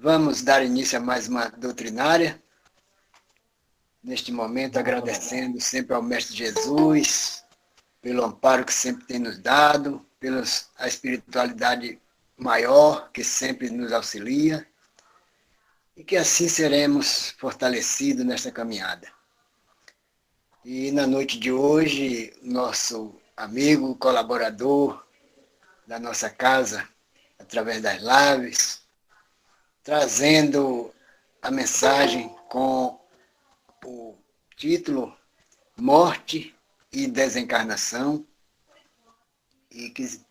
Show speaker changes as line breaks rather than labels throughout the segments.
Vamos dar início a mais uma doutrinária. Neste momento, agradecendo sempre ao Mestre Jesus, pelo amparo que sempre tem nos dado, pela a espiritualidade maior que sempre nos auxilia, e que assim seremos fortalecidos nesta caminhada. E na noite de hoje, nosso amigo, colaborador da nossa casa, através das lives, trazendo a mensagem com o título Morte e Desencarnação, e que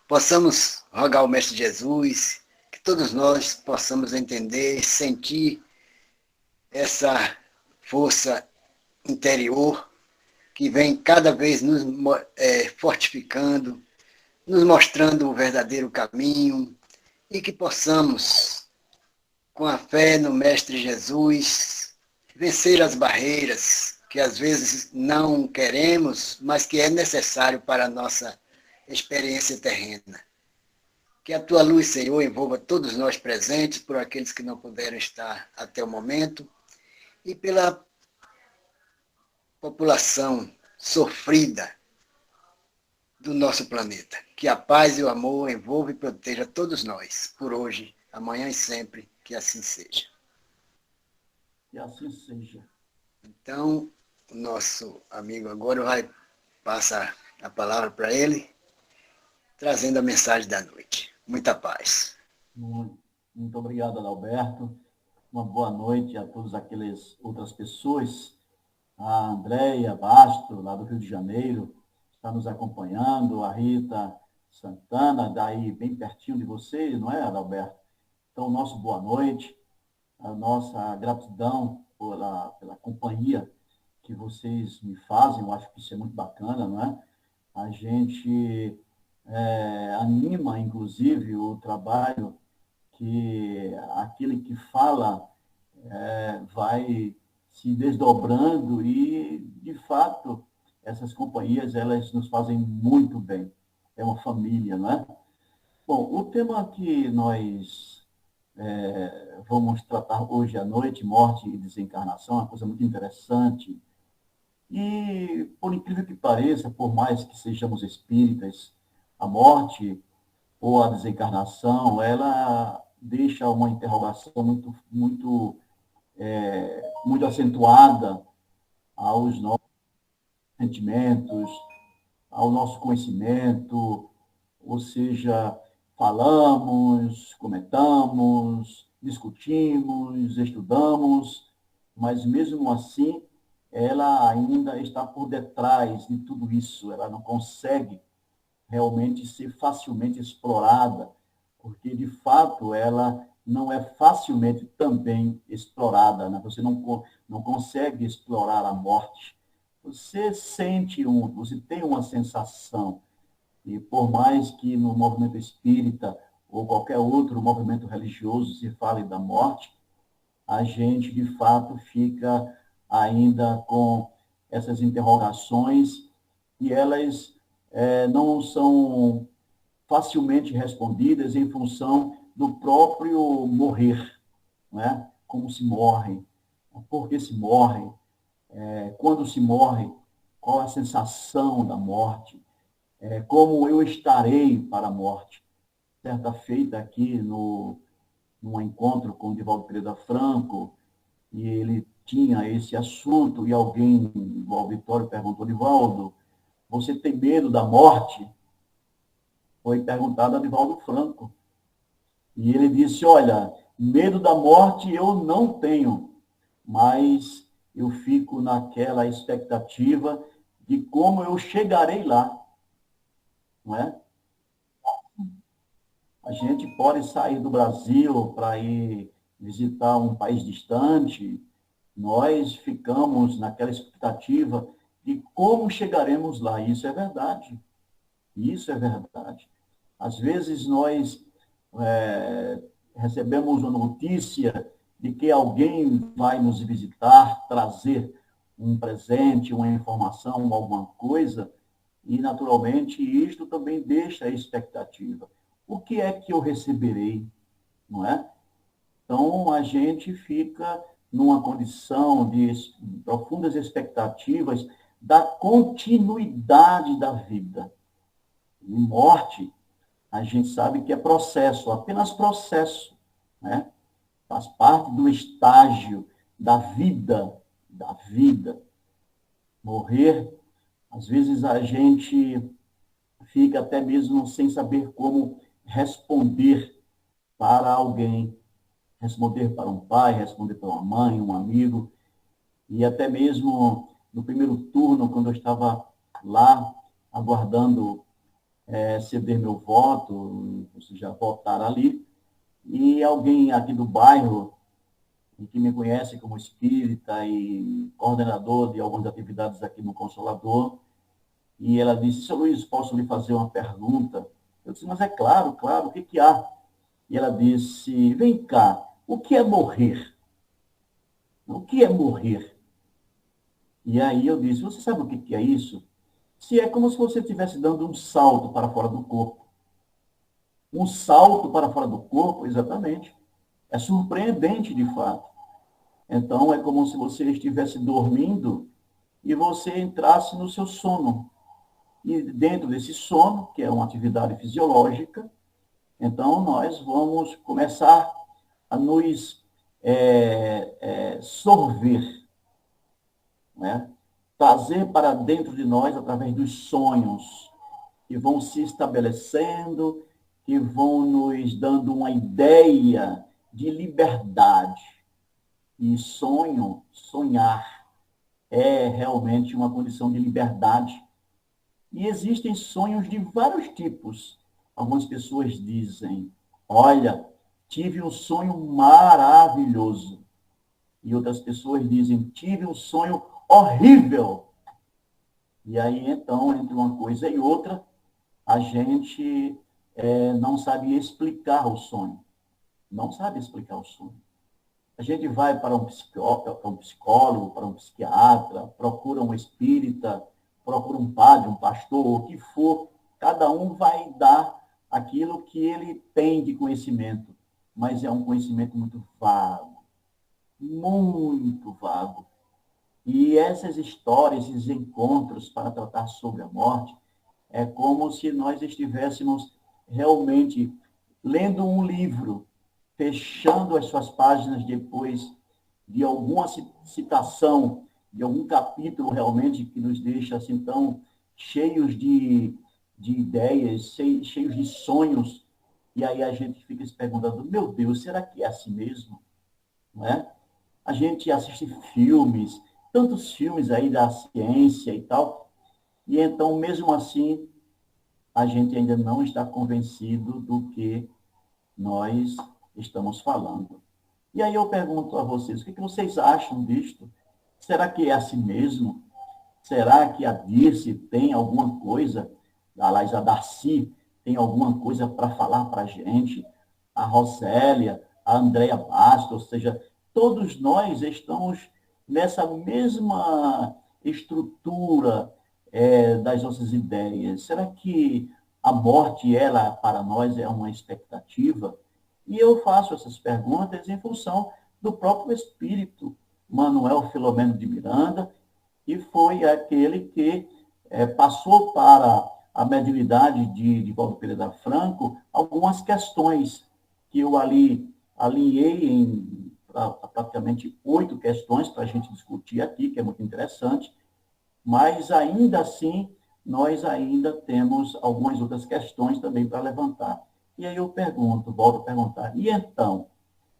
possamos rogar ao Mestre Jesus, que todos nós possamos entender e sentir essa força interior que vem cada vez nos fortificando, nos mostrando o verdadeiro caminho, e que possamos, com a fé no Mestre Jesus, vencer as barreiras que às vezes não queremos, mas que é necessário para a nossa experiência terrena. Que a tua luz, Senhor, envolva todos nós presentes, por aqueles que não puderam estar até o momento, e pela população sofrida do nosso planeta. Que a paz e o amor envolvam e proteja todos nós, por hoje, amanhã e sempre, que assim seja.
Que assim seja.
Então, o nosso amigo agora vai passar a palavra para ele, trazendo a mensagem da noite. Muita paz.
Muito obrigado, Adalberto. Uma boa noite a todas aquelas outras pessoas. A Andréia Basto, lá do Rio de Janeiro, está nos acompanhando. A Rita Santana, daí bem pertinho de vocês, não é, Adalberto? Então, nosso boa noite. A nossa gratidão pela companhia que vocês me fazem. Eu acho que isso é muito bacana, não é? A gente anima, inclusive, o trabalho que aquele que fala vai se desdobrando e, de fato, essas companhias, elas nos fazem muito bem. É uma família, não é? Bom, o tema que nós vamos tratar hoje à noite, morte e desencarnação, é uma coisa muito interessante. E, por incrível que pareça, por mais que sejamos espíritas, a morte ou a desencarnação, ela deixa uma interrogação muito acentuada aos nossos sentimentos, ao nosso conhecimento, ou seja, falamos, comentamos, discutimos, estudamos, mas mesmo assim, ela ainda está por detrás de tudo isso, ela não consegue realmente ser facilmente explorada, porque, de fato, ela não é facilmente também explorada, né? Você não consegue explorar a morte. Você sente, você tem uma sensação, e por mais que no movimento espírita ou qualquer outro movimento religioso se fale da morte, a gente, de fato, fica ainda com essas interrogações e elas não são facilmente respondidas em função do próprio morrer, né? Como se morre, por que se morre, quando se morre, qual a sensação da morte, como eu estarei para a morte. Certa feita aqui num encontro com o Divaldo Pereira Franco, e ele tinha esse assunto, e alguém do auditório perguntou, Divaldo, você tem medo da morte? Foi perguntado a Divaldo Franco. E ele disse, olha, medo da morte eu não tenho, mas eu fico naquela expectativa de como eu chegarei lá, não é? A gente pode sair do Brasil para ir visitar um país distante, nós ficamos naquela expectativa de como chegaremos lá. Isso é verdade. Isso é verdade. Às vezes nós recebemos uma notícia de que alguém vai nos visitar, trazer um presente, uma informação, alguma coisa, e naturalmente isto também deixa a expectativa. O que é que eu receberei, não é? Então, a gente fica numa condição de profundas expectativas da continuidade da vida. E morte, a gente sabe que é processo, apenas processo, né? Faz parte do estágio da vida, da vida. Morrer, às vezes a gente fica até mesmo sem saber como responder para alguém, responder para um pai, responder para uma mãe, um amigo, e até mesmo no primeiro turno, quando eu estava lá aguardando ceder meu voto, ou seja, votar ali, e alguém aqui do bairro, que me conhece como espírita e coordenador de algumas atividades aqui no Consolador, e ela disse: Seu Luiz, posso lhe fazer uma pergunta? Eu disse: mas é claro, claro, o que que há? E ela disse: vem cá, o que é morrer? O que é morrer? E aí eu disse: você sabe o que que é isso? Se é como se você estivesse dando um salto para fora do corpo. Um salto para fora do corpo, exatamente. É surpreendente, de fato. Então, é como se você estivesse dormindo e você entrasse no seu sono. E dentro desse sono, que é uma atividade fisiológica, então nós vamos começar a nos sorver, né? Trazer para dentro de nós através dos sonhos que vão se estabelecendo, que vão nos dando uma ideia de liberdade. E sonho, sonhar, é realmente uma condição de liberdade. E existem sonhos de vários tipos. Algumas pessoas dizem: olha, tive um sonho maravilhoso. E outras pessoas dizem: tive um sonho horrível. E aí, então, entre uma coisa e outra, a gente não sabe explicar o sonho. Não sabe explicar o sonho. A gente vai para um psicólogo, para um psiquiatra, procura um espírita, procura um padre, um pastor, o que for. Cada um vai dar aquilo que ele tem de conhecimento, mas é um conhecimento muito vago, muito vago. E essas histórias, esses encontros para tratar sobre a morte, é como se nós estivéssemos realmente lendo um livro, fechando as suas páginas depois de alguma citação, de algum capítulo realmente que nos deixa assim tão cheios de ideias, cheios de sonhos, e aí a gente fica se perguntando: meu Deus, será que é assim mesmo? Não é? A gente assiste filmes, tantos filmes aí da ciência e tal, e então, mesmo assim, a gente ainda não está convencido do que nós estamos falando. E aí eu pergunto a vocês: o que vocês acham disto? Será que é assim mesmo? Será que a Dirce tem alguma coisa, aliás, a Darcy tem alguma coisa para falar para a gente? A Rosélia, a Andréa Bastos, ou seja, todos nós estamos nessa mesma estrutura das nossas ideias. Será que a morte, ela, para nós, é uma expectativa? E eu faço essas perguntas em função do próprio espírito Manuel Filomeno de Miranda, que foi aquele que passou para a mediunidade de Valdo Pereira Franco algumas questões que eu ali alinhei em praticamente 8 questões para a gente discutir aqui, que é muito interessante, mas ainda assim nós ainda temos algumas outras questões também para levantar. E aí eu pergunto, volto a perguntar: e então,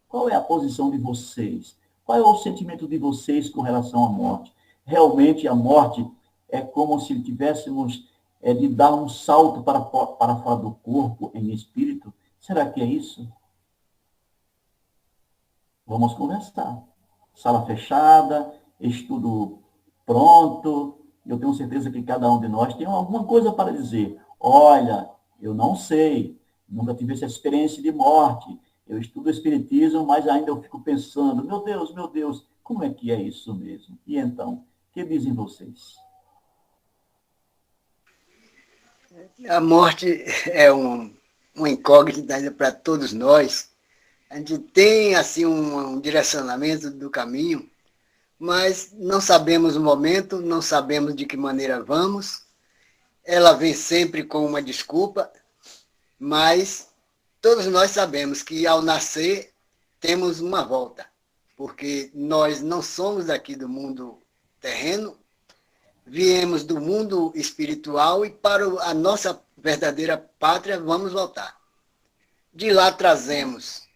qual é a posição de vocês? Qual é o sentimento de vocês com relação à morte? Realmente a morte é como se tivéssemos de dar um salto para fora do corpo em espírito? Será que é isso? Vamos conversar. Sala fechada, estudo pronto. Eu tenho certeza que cada um de nós tem alguma coisa para dizer. Olha, eu não sei, nunca tive essa experiência de morte. Eu estudo Espiritismo, mas ainda eu fico pensando: meu Deus, como é que é isso mesmo? E então, o que dizem vocês?
A morte é uma incógnita ainda para todos nós, A gente tem assim um direcionamento do caminho, mas não sabemos o momento, não sabemos de que maneira vamos. Ela vem sempre com uma desculpa, mas todos nós sabemos que ao nascer temos uma volta, porque nós não somos daqui do mundo terreno, viemos do mundo espiritual e para a nossa verdadeira pátria vamos voltar. De lá trazemos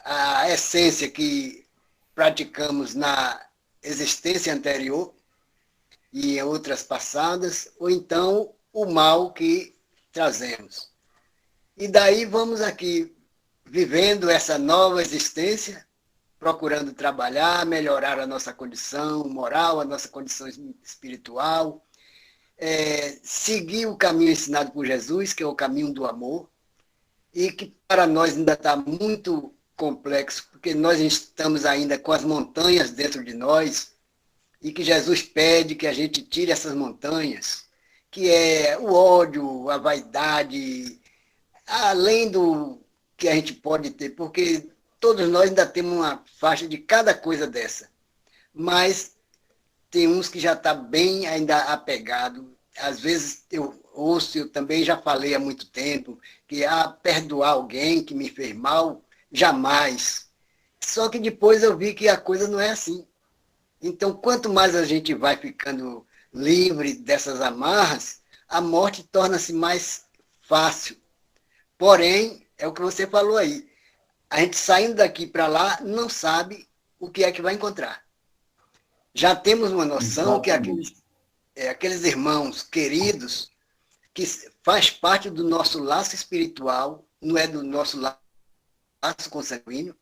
a essência que praticamos na existência anterior e em outras passadas, ou então o mal que trazemos. E daí vamos aqui vivendo essa nova existência, procurando trabalhar, melhorar a nossa condição moral, a nossa condição espiritual, seguir o caminho ensinado por Jesus, que é o caminho do amor, e que para nós ainda está muito complexo, porque nós estamos ainda com as montanhas dentro de nós, e que Jesus pede que a gente tire essas montanhas, que é o ódio, a vaidade, além do que a gente pode ter, porque todos nós ainda temos uma faixa de cada coisa dessa. Mas tem uns que já está bem ainda apegado. Às vezes eu ouço, eu também já falei há muito tempo, que perdoar alguém que me fez mal, jamais. Só que depois eu vi que a coisa não é assim. Então, quanto mais a gente vai ficando livre dessas amarras, a morte torna-se mais fácil. Porém, é o que você falou aí. A gente saindo daqui para lá não sabe o que é que vai encontrar. Já temos uma noção que aqueles irmãos queridos, que faz parte do nosso laço espiritual, não é do nosso laço consanguíneo,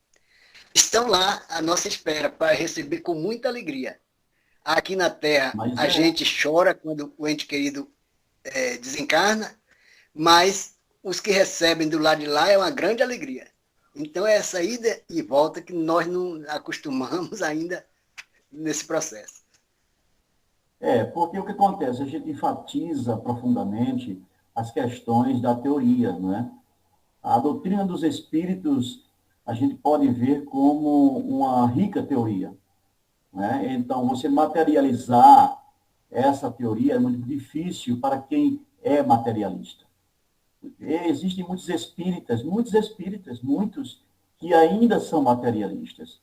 estão lá à nossa espera para receber com muita alegria. Aqui na Terra, a gente chora quando o ente querido desencarna, mas os que recebem do lado de lá é uma grande alegria. Então, é essa ida e volta que nós não acostumamos ainda nesse processo.
Porque o que acontece? A gente enfatiza profundamente as questões da teoria, não é? A doutrina dos espíritos a gente pode ver como uma rica teoria, né? Então, você materializar essa teoria é muito difícil para quem é materialista. Existem muitos que ainda são materialistas.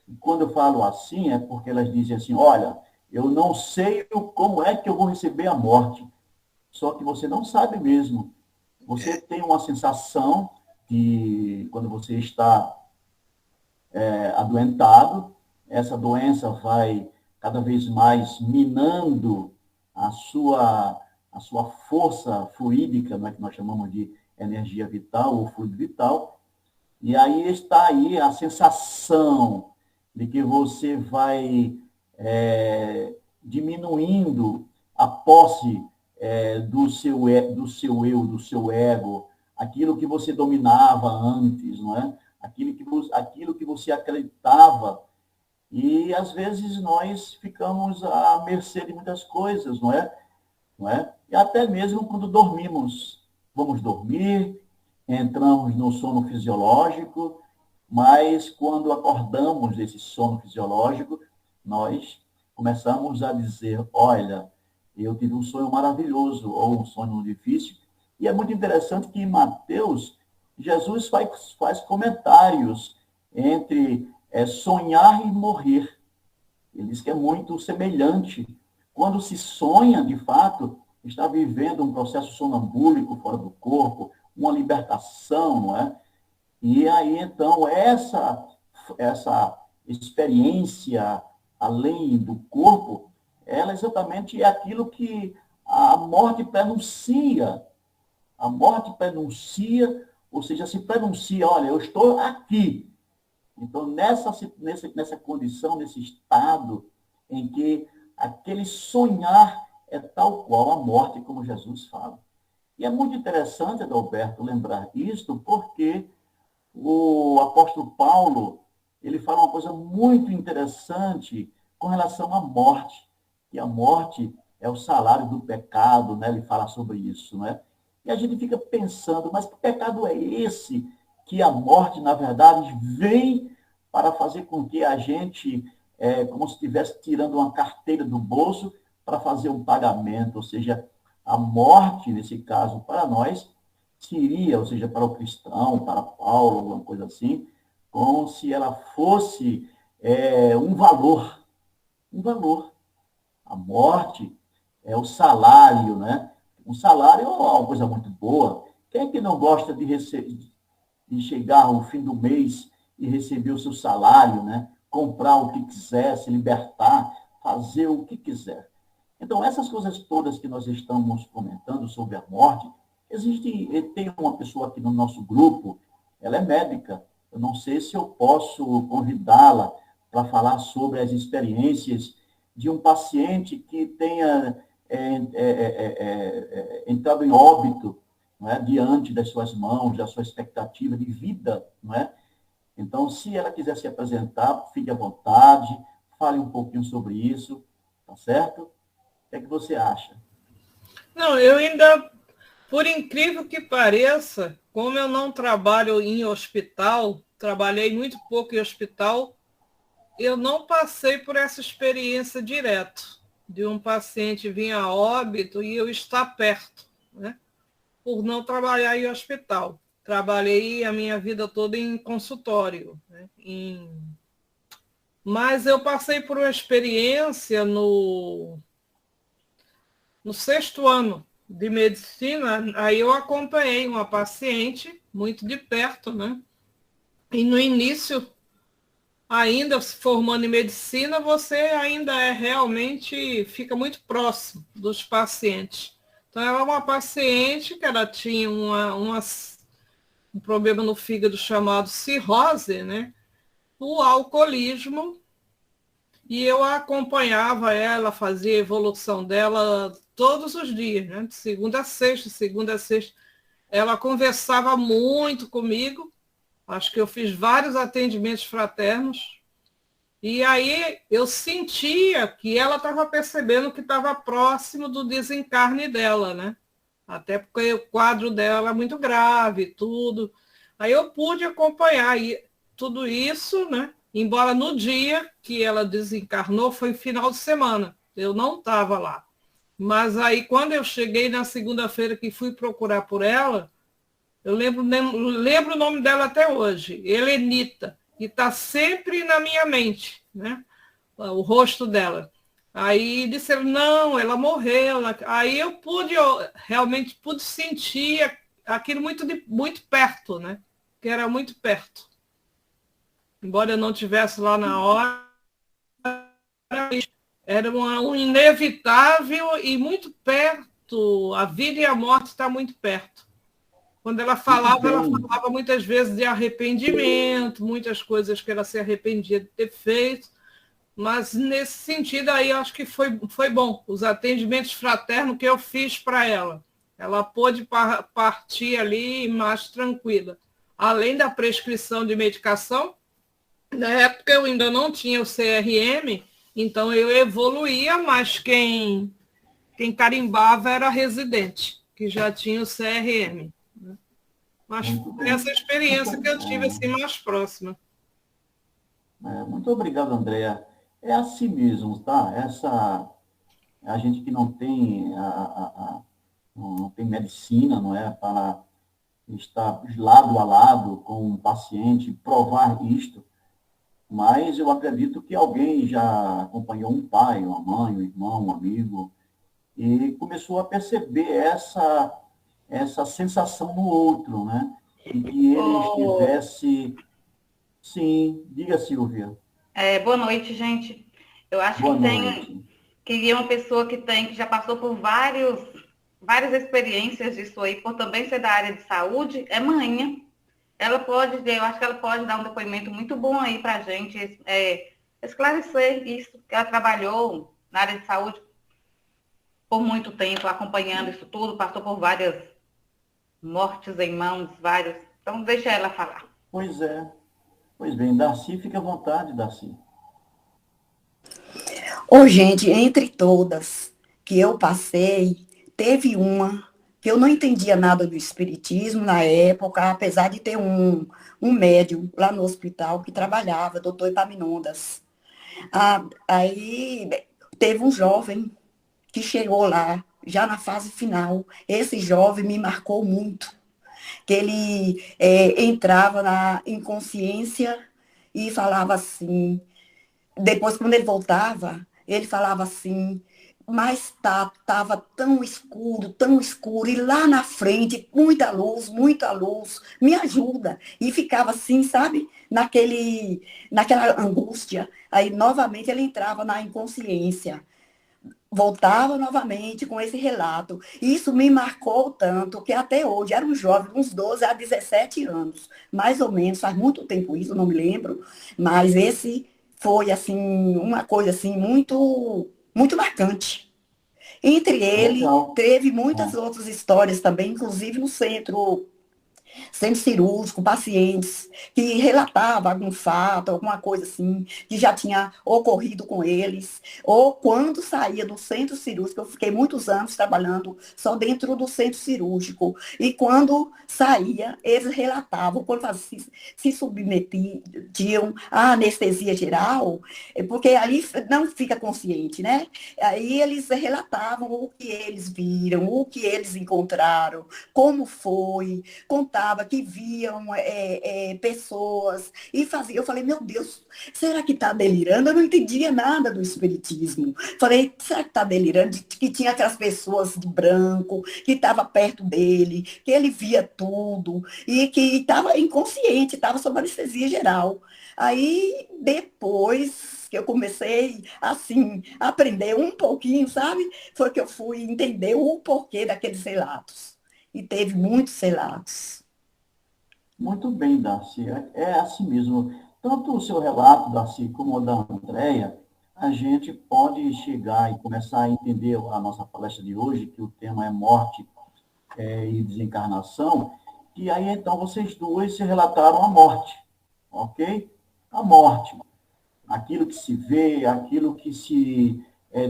E quando eu falo assim, é porque elas dizem assim, olha, eu não sei como é que eu vou receber a morte. Só que você não sabe mesmo. Você tem uma sensação de, quando você está adoentado, essa doença vai cada vez mais minando a sua força fluídica, né, que nós chamamos de energia vital ou fluido vital, e aí está aí a sensação de que você vai diminuindo a posse do seu eu, do seu ego, aquilo que você dominava antes, não é? Aquilo que você acreditava. E, às vezes, nós ficamos à mercê de muitas coisas, não é? Não é? E até mesmo quando dormimos. Vamos dormir, entramos no sono fisiológico, mas quando acordamos desse sono fisiológico, nós começamos a dizer, olha, eu tive um sonho maravilhoso, ou um sonho difícil. E é muito interessante que em Mateus, Jesus faz comentários entre sonhar e morrer. Ele diz que é muito semelhante. Quando se sonha, de fato, está vivendo um processo sonambúlico fora do corpo, uma libertação, não é? E aí, então, essa experiência além do corpo, ela exatamente é aquilo que a morte prenuncia. A morte prenuncia, ou seja, se prenuncia, olha, eu estou aqui. Então, nessa condição, nesse estado em que aquele sonhar é tal qual a morte, como Jesus fala. E é muito interessante, Adalberto, lembrar isto, porque o apóstolo Paulo, ele fala uma coisa muito interessante com relação à morte, que a morte é o salário do pecado, né? Ele fala sobre isso, né? E a gente fica pensando, mas que pecado é esse que a morte, na verdade, vem para fazer com que a gente, como se estivesse tirando uma carteira do bolso para fazer um pagamento, ou seja, a morte, nesse caso, para nós, seria, ou seja, para o cristão, para Paulo, alguma coisa assim, como se ela fosse um valor. Um valor. A morte é o salário, né? Um salário é uma coisa muito boa. Quem é que não gosta de chegar ao fim do mês e receber o seu salário, né? Comprar o que quiser, se libertar, fazer o que quiser. Então, essas coisas todas que nós estamos comentando sobre a morte, tem uma pessoa aqui no nosso grupo, ela é médica. Eu não sei se eu posso convidá-la para falar sobre as experiências de um paciente que tenha entrado em óbito, não é, diante das suas mãos, da sua expectativa de vida, não é? Então, se ela quiser se apresentar, fique à vontade, fale um pouquinho sobre isso, tá certo? O que é que você acha?
Não, eu ainda, por incrível que pareça, como eu não trabalho em hospital, trabalhei muito pouco em hospital, eu não passei por essa experiência direto, de um paciente vir a óbito e eu estar perto, né? Por não trabalhar em hospital. Trabalhei a minha vida toda em consultório, né? Mas eu passei por uma experiência no 6º ano de medicina, aí eu acompanhei uma paciente muito de perto, né? E no início, ainda se formando em medicina, você ainda realmente fica muito próximo dos pacientes. Então, ela é uma paciente que ela tinha um problema no fígado chamado cirrose, né? O alcoolismo, e eu acompanhava ela, fazia a evolução dela todos os dias, né? De segunda a sexta, segunda a sexta. Ela conversava muito comigo, acho que eu fiz vários atendimentos fraternos, e aí eu sentia que ela estava percebendo que estava próximo do desencarne dela, né? Até porque o quadro dela é muito grave, tudo. Aí eu pude acompanhar tudo isso, né? Embora no dia que ela desencarnou foi final de semana. Eu não estava lá. Mas aí, quando eu cheguei na segunda-feira que fui procurar por ela, eu lembro o nome dela até hoje, Helenita, e está sempre na minha mente, né? O rosto dela. Aí disseram, não, ela morreu. Aí eu realmente pude sentir aquilo muito perto, né? Que era muito perto. Embora eu não estivesse lá na hora, era um inevitável e muito perto. A vida e a morte estão muito perto. Quando ela falava muitas vezes de arrependimento, muitas coisas que ela se arrependia de ter feito. Mas nesse sentido aí, eu acho que foi bom. Os atendimentos fraternos que eu fiz para ela. Ela pôde partir ali mais tranquila. Além da prescrição de medicação, na época eu ainda não tinha o CRM, então eu evoluía, mas quem carimbava era residente, que já tinha o CRM. Mas foi essa experiência que eu tive assim mais próxima.
Muito obrigado, Andréa. É assim mesmo, tá? A gente que não tem, não tem medicina, não é? Para estar lado a lado com um paciente, provar isto, mas eu acredito que alguém já acompanhou um pai, uma mãe, um irmão, um amigo, e começou a perceber essa sensação no outro, né? E que ele estivesse... Sim, diga, Silvia.
Boa noite, gente. Eu acho
Boa
que
noite.
queria uma pessoa que já passou por várias experiências disso aí, por também ser da área de saúde, é manhã. Eu acho que ela pode dar um depoimento muito bom aí para a gente, esclarecer isso, que ela trabalhou na área de saúde por muito tempo, acompanhando isso tudo, passou por várias mortes em mãos, vários. Então, deixa ela falar.
Pois é. Pois bem, Darcy, fica à vontade, Darcy.
Gente, entre todas que eu passei, teve uma que eu não entendia nada do espiritismo na época, apesar de ter um médium lá no hospital que trabalhava, doutor Epaminondas. Aí teve um jovem que chegou lá, já na fase final. Esse jovem me marcou muito, que ele entrava na inconsciência e falava assim, depois, quando ele voltava, ele falava assim, mas estava tão escuro, e lá na frente, muita luz, me ajuda. E ficava assim, sabe, naquela angústia. Aí, novamente, ele entrava na inconsciência. Voltava novamente com esse relato. Isso me marcou tanto que até hoje, era um jovem, uns 12 a 17 anos, mais ou menos, faz muito tempo isso, não me lembro, mas esse foi assim uma coisa assim muito marcante. Entre ele,
Legal.
teve muitas
Bom,
outras histórias também, inclusive no centro cirúrgico, pacientes que relatavam algum fato, alguma coisa assim, que já tinha ocorrido com eles, ou quando saía do centro cirúrgico, eu fiquei muitos anos trabalhando só dentro do centro cirúrgico, e quando saía, eles relatavam, quando se submetiam à anestesia geral, porque aí não fica consciente, né? Aí eles relatavam o que eles viram, o que eles encontraram, como foi, contava que viam pessoas e fazia. Eu falei, meu Deus, será que está delirando? Eu não entendia nada do espiritismo. Falei, será que está delirando? Que tinha aquelas pessoas de branco, que estava perto dele, que ele via tudo, e que estava inconsciente, estava sob anestesia geral. Aí, depois que eu comecei, assim, a aprender um pouquinho, sabe? Foi que eu fui entender o porquê daqueles relatos. E teve muitos relatos.
muito bem, Darcy. É assim mesmo. Tanto o seu relato, Darcy, como o da Andréia, a gente pode chegar e começar a entender a nossa palestra de hoje, que o tema é morte e desencarnação, e aí então vocês duas se relataram a morte, ok? A morte, aquilo que se vê, aquilo que se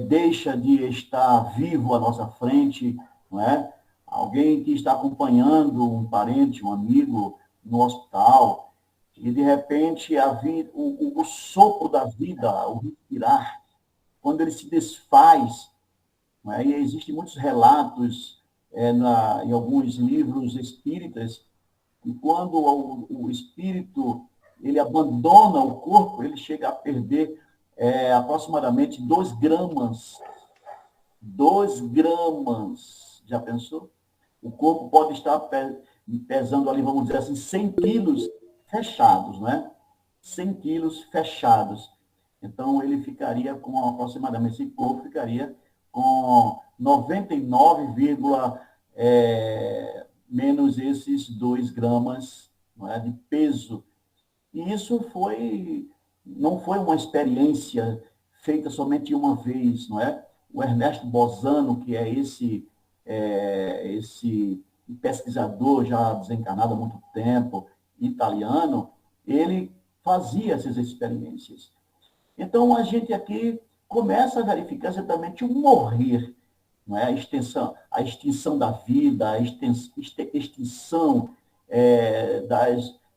deixa de estar vivo à nossa frente, não é? Alguém que está acompanhando um parente, um amigo no hospital, e de repente o sopro da vida, o respirar, quando ele se desfaz, não é? E existem muitos relatos em alguns livros espíritas, e quando o espírito ele abandona o corpo, ele chega a perder aproximadamente 2 gramas. 2 gramas. Já pensou? O corpo pode estar pesando ali, vamos dizer assim, 100 quilos fechados, né? 100 quilos fechados. Então, ele ficaria com aproximadamente, esse corpo ficaria com 99, menos esses 2 gramas, não é, de peso. E isso não foi uma experiência feita somente uma vez, não é? O Ernesto Bozano, que é esse pesquisador já desencarnado há muito tempo, italiano, ele fazia essas experiências. Então, a gente aqui começa a verificar exatamente o morrer, não é? A extinção da vida, a extinção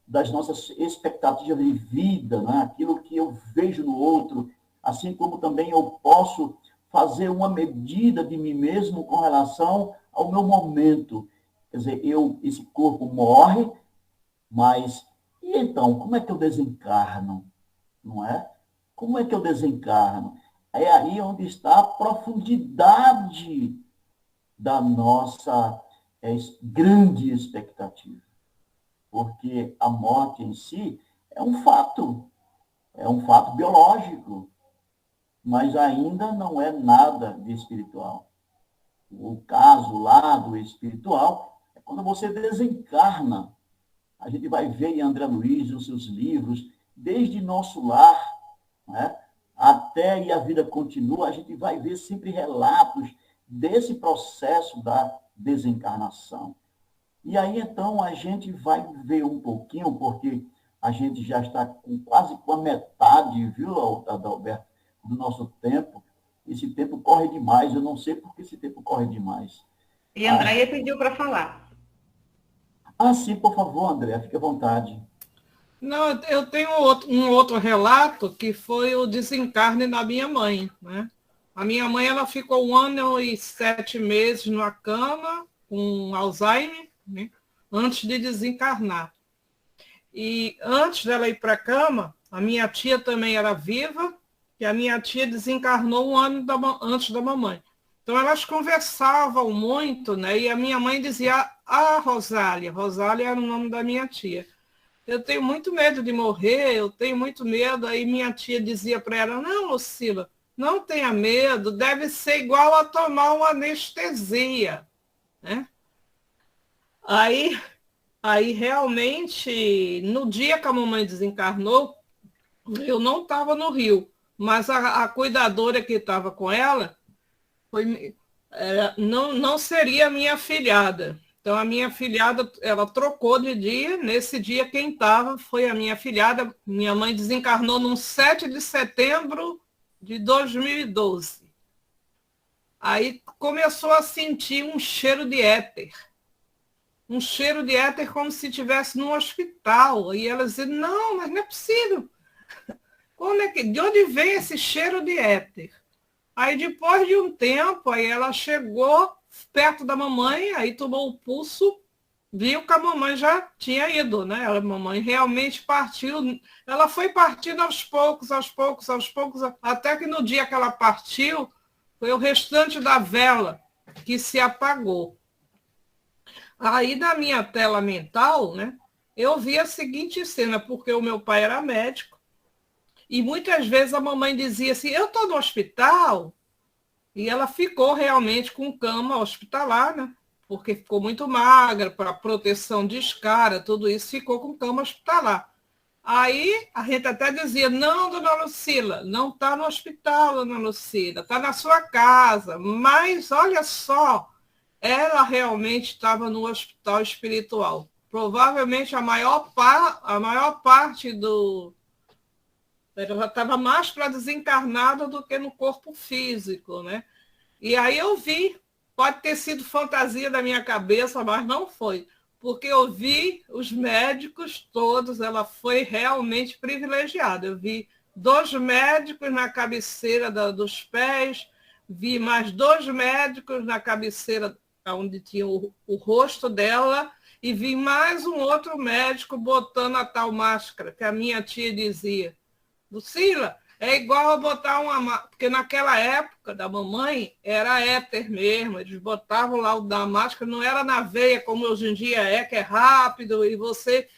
das nossas expectativas de vida, né? Aquilo que eu vejo no outro, assim como também eu posso fazer uma medida de mim mesmo com relação ao meu momento. Quer dizer, esse corpo morre, mas e então, como é que eu desencarno? Não é? Como é que eu desencarno? É aí onde está a profundidade da nossa grande expectativa. Porque a morte em si é um fato biológico, mas ainda não é nada de espiritual. O caso lá do espiritual é quando você desencarna. A gente vai ver em André Luiz, nos seus livros, desde Nosso Lar, né, até E a Vida Continua, a gente vai ver sempre relatos desse processo da desencarnação. E aí, então, a gente vai ver um pouquinho, porque a gente já está quase com a metade, viu, Adalberto, do nosso tempo. Esse tempo corre demais, eu não sei por que esse tempo corre demais.
E a Andréia pediu para falar.
Sim, por favor, André, fique à vontade.
Não, eu tenho um outro relato que foi o desencarne da minha mãe, né? A minha mãe, ela ficou 1 ano e 7 meses numa cama com Alzheimer, né? Antes de desencarnar. E antes dela ir para a cama, a minha tia também era viva, e a minha tia desencarnou 1 ano antes da mamãe. Então elas conversavam muito, né? E a minha mãe dizia, Rosália era o nome da minha tia. Eu tenho muito medo de morrer, eu tenho muito medo. Aí minha tia dizia para ela, não, Lucila, não tenha medo, deve ser igual a tomar uma anestesia, né? Aí realmente, no dia que a mamãe desencarnou, eu não estava no Rio, mas a cuidadora que estava com ela não seria minha afilhada. Então, a minha afilhada, ela trocou de dia. Nesse dia, quem estava foi a minha afilhada. Minha mãe desencarnou no 7 de setembro de 2012. Aí começou a sentir um cheiro de éter. Um cheiro de éter como se estivesse num hospital. E ela dizia, não, mas não é possível. De onde vem esse cheiro de éter? Aí, depois de um tempo, aí ela chegou perto da mamãe, aí tomou o pulso, viu que a mamãe já tinha ido, né? A mamãe realmente partiu. Ela foi partindo aos poucos, até que no dia que ela partiu, foi o restante da vela que se apagou. Aí, na minha tela mental, né, eu vi a seguinte cena, porque o meu pai era médico, e muitas vezes a mamãe dizia assim, eu estou no hospital, e ela ficou realmente com cama hospitalar, né, porque ficou muito magra, para proteção de escara, tudo isso, ficou com cama hospitalar. Aí a gente até dizia, não, dona Lucila, não está no hospital, dona Lucila, está na sua casa, mas olha só, ela realmente estava no hospital espiritual. Provavelmente a maior parte do... Ela estava mais para desencarnada do que no corpo físico, né? E aí eu vi, pode ter sido fantasia da minha cabeça, mas não foi. Porque eu vi os médicos todos, ela foi realmente privilegiada. Eu vi 2 médicos na cabeceira dos pés, vi mais 2 médicos na cabeceira onde tinha o rosto dela, e vi mais um outro médico botando a tal máscara, que a minha tia dizia, Lucila, é igual a botar uma máscara, porque naquela época da mamãe era éter mesmo, eles botavam lá o da máscara, não era na veia como hoje em dia que é rápido, e você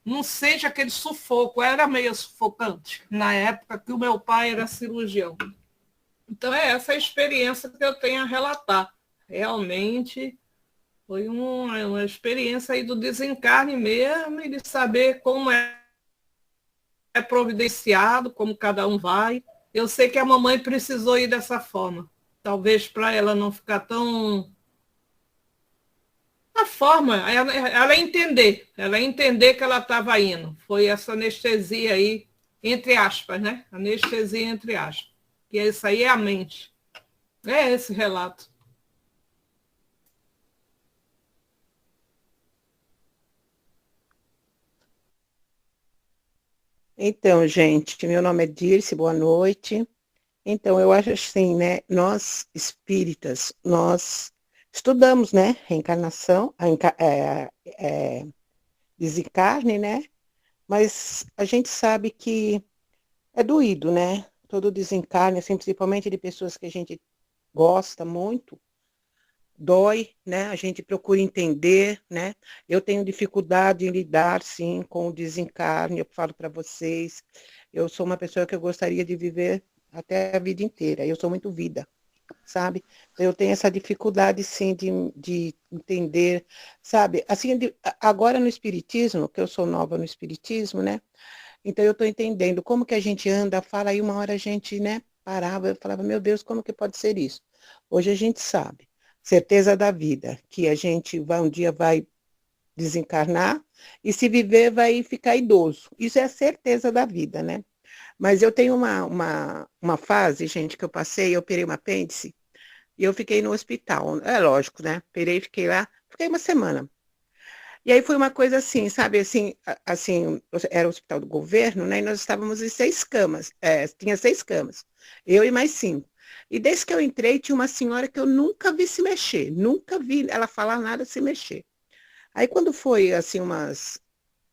não sente aquele sufoco, era meio sufocante, na época que o meu pai era cirurgião. Então é essa a experiência que eu tenho a relatar. Realmente foi uma experiência aí do desencarne mesmo, e de saber como é providenciado, como cada um vai. Eu sei que a mamãe precisou ir dessa forma. Talvez para ela não ficar tão... A forma, ela entender que ela estava indo. Foi essa anestesia aí, entre aspas, né? Anestesia entre aspas. Que isso aí é a mente. É esse relato.
Então, gente, meu nome é Dirce, boa noite. Então, eu acho assim, né, nós espíritas, nós estudamos, né, reencarnação, desencarne, né, mas a gente sabe que é doído, né, todo desencarne, assim, principalmente de pessoas que a gente gosta muito, dói, né, a gente procura entender, né, eu tenho dificuldade em lidar, sim, com o desencarne, eu falo para vocês, eu sou uma pessoa que eu gostaria de viver até a vida inteira, eu sou muito vida, sabe, eu tenho essa dificuldade, sim, de entender, sabe, assim, agora no espiritismo, que eu sou nova no espiritismo, né, então eu estou entendendo como que a gente anda, fala aí uma hora a gente, né, parava, eu falava, meu Deus, como que pode ser isso? Hoje a gente sabe, certeza da vida, que a gente um dia vai desencarnar e se viver vai ficar idoso. Isso é a certeza da vida, né? Mas eu tenho uma fase, gente, que eu passei, eu operei um apêndice E eu fiquei no hospital. É lógico, né? Operei, fiquei lá, fiquei uma semana. E aí foi uma coisa assim, sabe, assim, era o hospital do governo, né, e nós estávamos em 6 camas, tinha 6 camas, eu e mais 5. E desde que eu entrei, tinha uma senhora que eu nunca vi se mexer, nunca vi ela falar nada, se mexer. Aí quando foi, assim,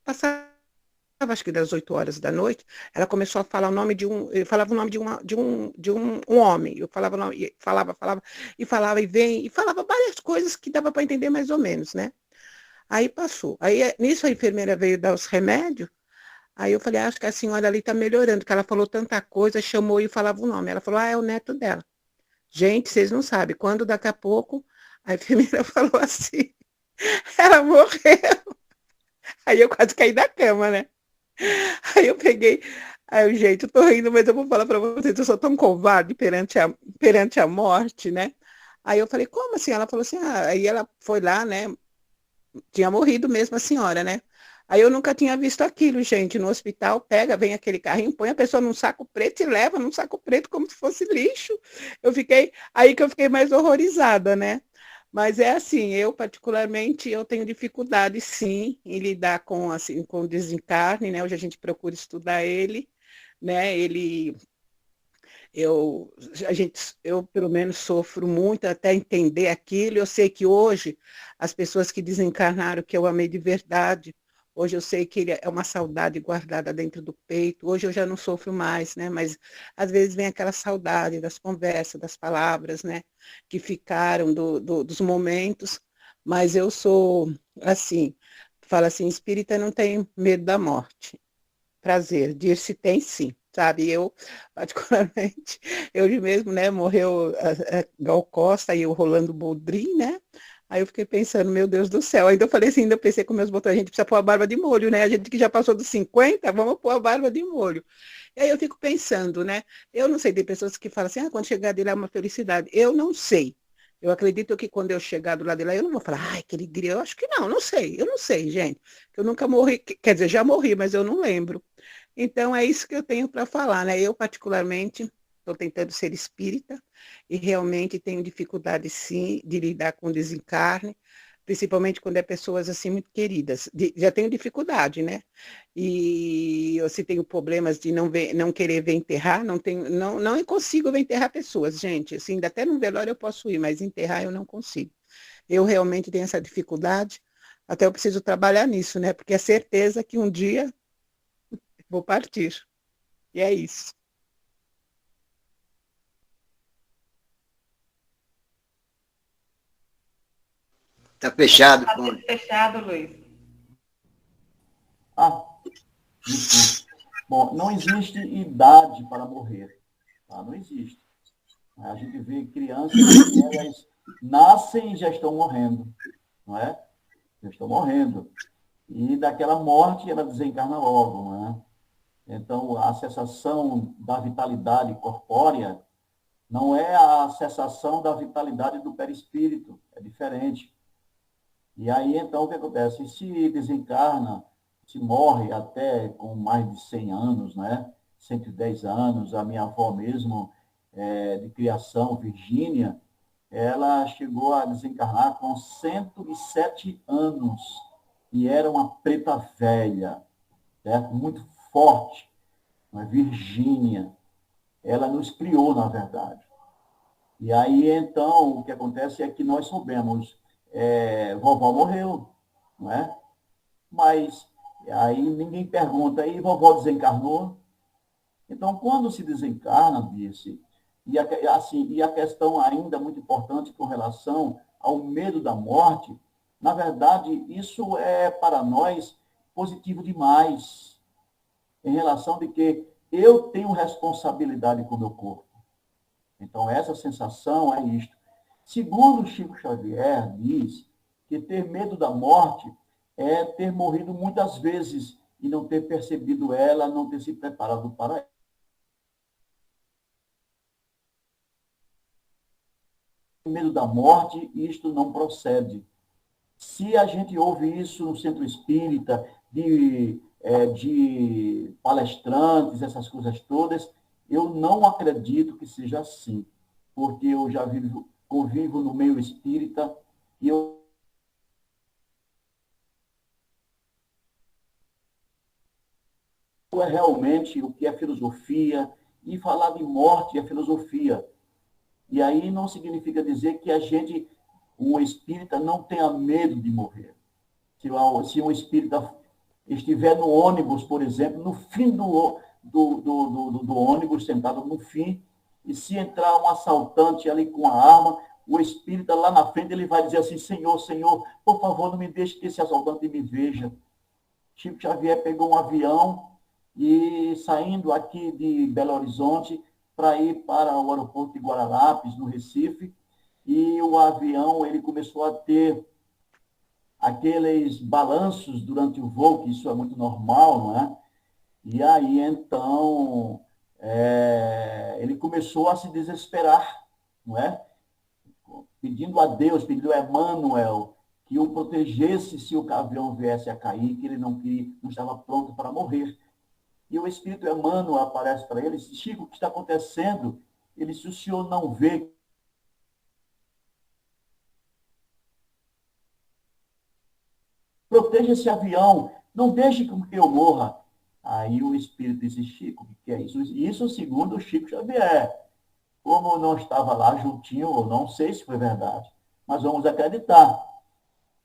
passava acho que das 8 horas da noite, ela começou a falar o nome eu falava o nome de um homem, eu falava o nome, falava e vem, e falava várias coisas que dava para entender mais ou menos, né? Aí passou. Aí nisso a enfermeira veio dar os remédios. Aí eu falei, acho que a senhora ali está melhorando, que ela falou tanta coisa, chamou e falava o nome. Ela falou, é o neto dela. Gente, vocês não sabem, quando daqui a pouco a enfermeira falou assim, ela morreu. Aí eu quase caí da cama, né? Aí eu peguei, aí eu, gente, eu tô rindo, mas eu vou falar para vocês, eu sou tão covarde perante a morte, né? Aí eu falei, como assim? Ela falou assim, aí ela foi lá, né? Tinha morrido mesmo a senhora, né? Aí eu nunca tinha visto aquilo, gente, no hospital, vem aquele carrinho, põe a pessoa num saco preto e leva num saco preto como se fosse lixo. Aí que eu fiquei mais horrorizada, né? Mas é assim, eu particularmente, eu tenho dificuldade, sim, em lidar com, assim, com o desencarne, né? Hoje a gente procura estudar ele, né? Eu pelo menos sofro muito até entender aquilo. Eu sei que hoje as pessoas que desencarnaram, que eu amei de verdade, hoje eu sei que ele é uma saudade guardada dentro do peito. Hoje eu já não sofro mais, né? Mas às vezes vem aquela saudade das conversas, das palavras, né? Que ficaram dos momentos. Mas eu sou assim, fala assim, espírita não tem medo da morte. Prazer, dir-se tem sim, sabe? Eu, particularmente, eu mesmo, né, morreu a Gal Costa e o Rolando Boldrin, né? Aí eu fiquei pensando, meu Deus do céu. Ainda eu falei assim, ainda eu pensei com meus botões, a gente precisa pôr a barba de molho, né? A gente que já passou dos 50, vamos pôr a barba de molho. E aí eu fico pensando, né? Eu não sei, tem pessoas que falam assim, quando chegar dele é uma felicidade. Eu não sei. Eu acredito que quando eu chegar do lado de lá, eu não vou falar, ai, que alegria. Eu acho que não, eu não sei, gente. Eu nunca morri, quer dizer, já morri, mas eu não lembro. Então, é isso que eu tenho para falar, né? Eu, particularmente, estou tentando ser espírita e realmente tenho dificuldade, sim, de lidar com o desencarne, principalmente quando é pessoas, assim, muito queridas. Já tenho dificuldade, né? E eu, se tenho problemas de não querer ver enterrar, não consigo ver enterrar pessoas, gente. Assim, até no velório eu posso ir, mas enterrar eu não consigo. Eu realmente tenho essa dificuldade, até eu preciso trabalhar nisso, né? Porque é certeza que um dia vou partir. E é isso.
Está fechado,
Está tudo
Conde.
fechado, Luiz.
Desculpe. Bom, não existe idade para morrer. Tá? Não existe. A gente vê crianças que elas nascem e já estão morrendo. Não é? Já estão morrendo. E daquela morte ela desencarna logo. Não é? Então, a sensação da vitalidade corpórea não é a sensação da vitalidade do perispírito. É diferente. E aí, então, o que acontece? Se desencarna, se morre até com mais de 100 anos, né? 110 anos, a minha avó mesmo, de criação, Virgínia, ela chegou a desencarnar com 107 anos. E era uma preta velha, certo? Muito forte, uma Virgínia. Ela nos criou, na verdade. E aí, então, o que acontece é que nós soubemos, vovó morreu, não é? Mas aí ninguém pergunta, e vovó desencarnou? Então, quando se desencarna, disse, e a questão ainda muito importante com relação ao medo da morte, na verdade, isso é para nós positivo demais, em relação de que eu tenho responsabilidade com o meu corpo. Então, essa sensação é isto. Segundo Chico Xavier, diz que ter medo da morte é ter morrido muitas vezes e não ter percebido ela, não ter se preparado para ela. Medo da morte, isto não procede. Se a gente ouve isso no centro espírita, de palestrantes, essas coisas todas, eu não acredito que seja assim, porque eu já convivo no meio espírita, e eu é realmente o que é filosofia, e falar de morte é filosofia. E aí não significa dizer que o espírita, não tenha medo de morrer. Se um espírita estiver no ônibus, por exemplo, no fim do ônibus, sentado no fim, e se entrar um assaltante ali com a arma, o espírita lá na frente, ele vai dizer assim: Senhor, Senhor, por favor, não me deixe que esse assaltante me veja. Chico Xavier pegou um avião e, saindo aqui de Belo Horizonte para ir para o aeroporto de Guararapes, no Recife, e o avião ele começou a ter aqueles balanços durante o voo, que isso é muito normal, não é? E aí, então, ele começou a se desesperar, não é? Pedindo a Deus, pedindo a Emmanuel que o protegesse se o avião viesse a cair, que ele não estava pronto para morrer. E o Espírito Emmanuel aparece para ele e diz: Chico, o que está acontecendo? Ele disse: o senhor não vê? Proteja esse avião, não deixe que eu morra. Aí o Espírito disse: Chico, o que é isso? Isso segundo o Chico Xavier. Como eu não estava lá juntinho, eu não sei se foi verdade, mas vamos acreditar.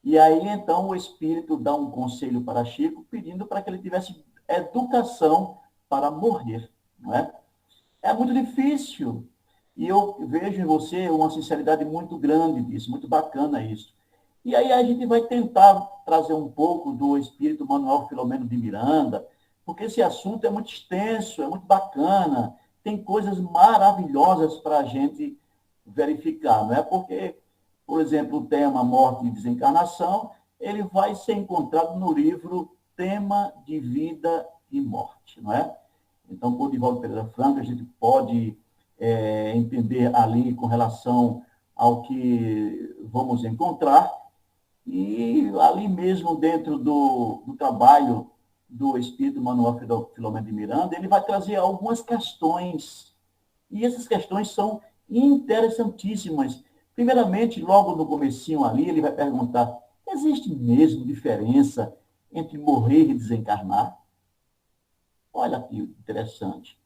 E aí, então, o Espírito dá um conselho para Chico, pedindo para que ele tivesse educação para morrer, não é? É muito difícil. E eu vejo em você uma sinceridade muito grande disso, muito bacana isso. E aí a gente vai tentar trazer um pouco do espírito Manuel Filomeno de Miranda, porque esse assunto é muito extenso, é muito bacana, tem coisas maravilhosas para a gente verificar, não é? Porque, por exemplo, o tema morte e desencarnação, ele vai ser encontrado no livro Tema de Vida e Morte, não é? Então, por Divaldo Pereira Franco, a gente pode entender ali com relação ao que vamos encontrar, e ali mesmo dentro do trabalho do Espírito Manuel Filomeno de Miranda, ele vai trazer algumas questões, e essas questões são interessantíssimas. Primeiramente, logo no comecinho ali, ele vai perguntar: existe mesmo diferença entre morrer e desencarnar? Olha que interessante.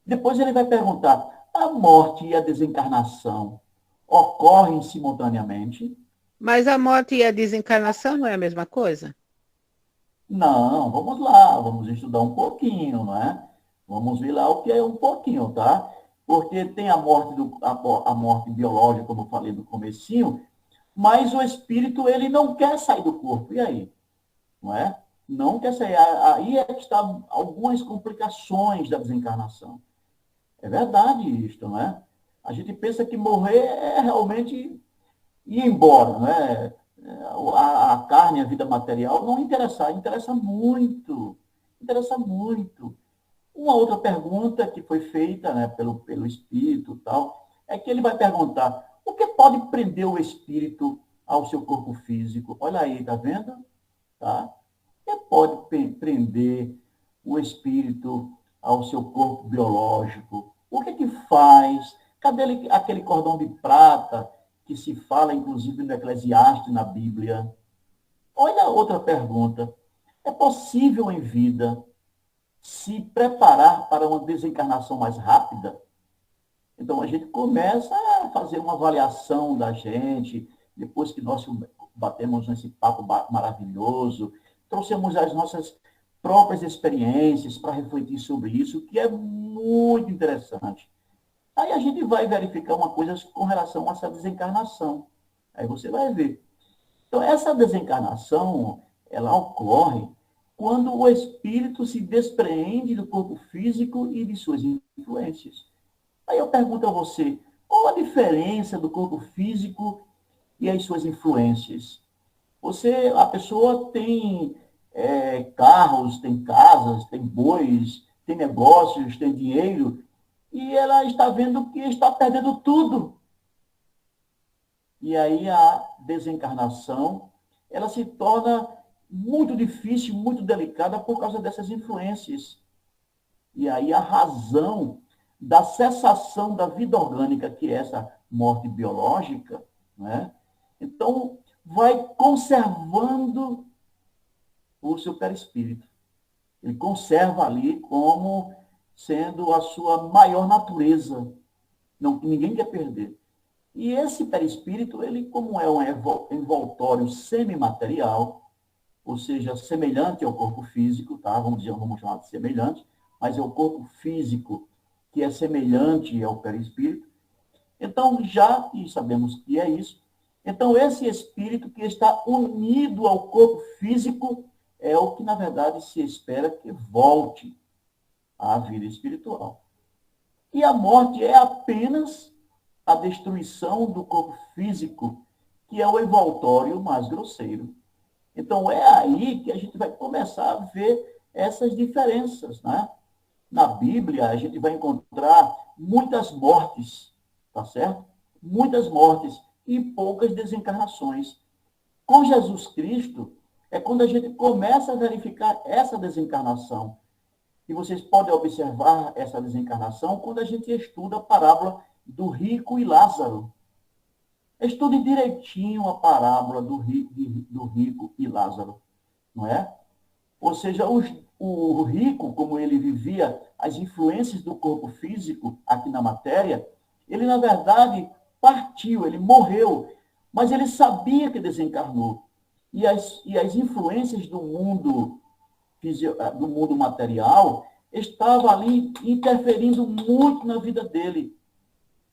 Depois ele vai perguntar: a morte e a desencarnação ocorrem simultaneamente?
Mas a morte e a desencarnação não é a mesma coisa?
Não, vamos lá, vamos estudar um pouquinho, não é? Vamos ver lá o que é um pouquinho, tá? Porque tem a morte biológica, como eu falei no comecinho, mas o espírito, ele não quer sair do corpo. E aí? Não é? Não quer sair. Aí é que estão algumas complicações da desencarnação. É verdade isto, não é? A gente pensa que morrer é realmente ir embora, não é? A carne, a vida material, não interessa muito. Interessa muito. Uma outra pergunta que foi feita, né, pelo espírito e tal, é que ele vai perguntar: o que pode prender o espírito ao seu corpo físico? Olha aí, tá vendo? Tá? O que pode prender o espírito ao seu corpo biológico? O que faz? Cadê aquele cordão de prata que se fala, inclusive, no Eclesiastes, na Bíblia? Olha outra pergunta. É possível em vida se preparar para uma desencarnação mais rápida? Então, a gente começa a fazer uma avaliação da gente, depois que nós batemos nesse papo maravilhoso, trouxemos as nossas próprias experiências para refletir sobre isso, que é muito interessante. Aí a gente vai verificar uma coisa com relação a essa desencarnação. Aí você vai ver. Então, essa desencarnação, ela ocorre quando o espírito se despreende do corpo físico e de suas influências. Aí eu pergunto a você: qual a diferença do corpo físico e as suas influências? A pessoa tem carros, tem casas, tem bois, tem negócios, tem dinheiro, e ela está vendo que está perdendo tudo. E aí a desencarnação, ela se torna muito difícil, muito delicada por causa dessas influências. E aí a razão da cessação da vida orgânica, que é essa morte biológica, né? Então, vai conservando o seu perispírito. Ele conserva ali como sendo a sua maior natureza. Não, ninguém quer perder. E esse perispírito, ele, como é um envoltório semimaterial, ou seja, semelhante ao corpo físico, tá? Vamos chamar de semelhante, mas é o corpo físico que é semelhante ao perispírito. Então, já que sabemos que é isso, então esse espírito que está unido ao corpo físico é o que, na verdade, se espera que volte à vida espiritual. E a morte é apenas a destruição do corpo físico, que é o envoltório mais grosseiro. Então, é aí que a gente vai começar a ver essas diferenças, né? Na Bíblia, a gente vai encontrar muitas mortes, tá certo? Muitas mortes e poucas desencarnações. Com Jesus Cristo, é quando a gente começa a verificar essa desencarnação. E vocês podem observar essa desencarnação quando a gente estuda a parábola do rico e Lázaro. Estude direitinho a parábola do rico e Lázaro, não é? Ou seja, o rico, como ele vivia as influências do corpo físico aqui na matéria, ele, na verdade, partiu, ele morreu, mas ele sabia que desencarnou. E as influências do mundo material estavam ali interferindo muito na vida dele.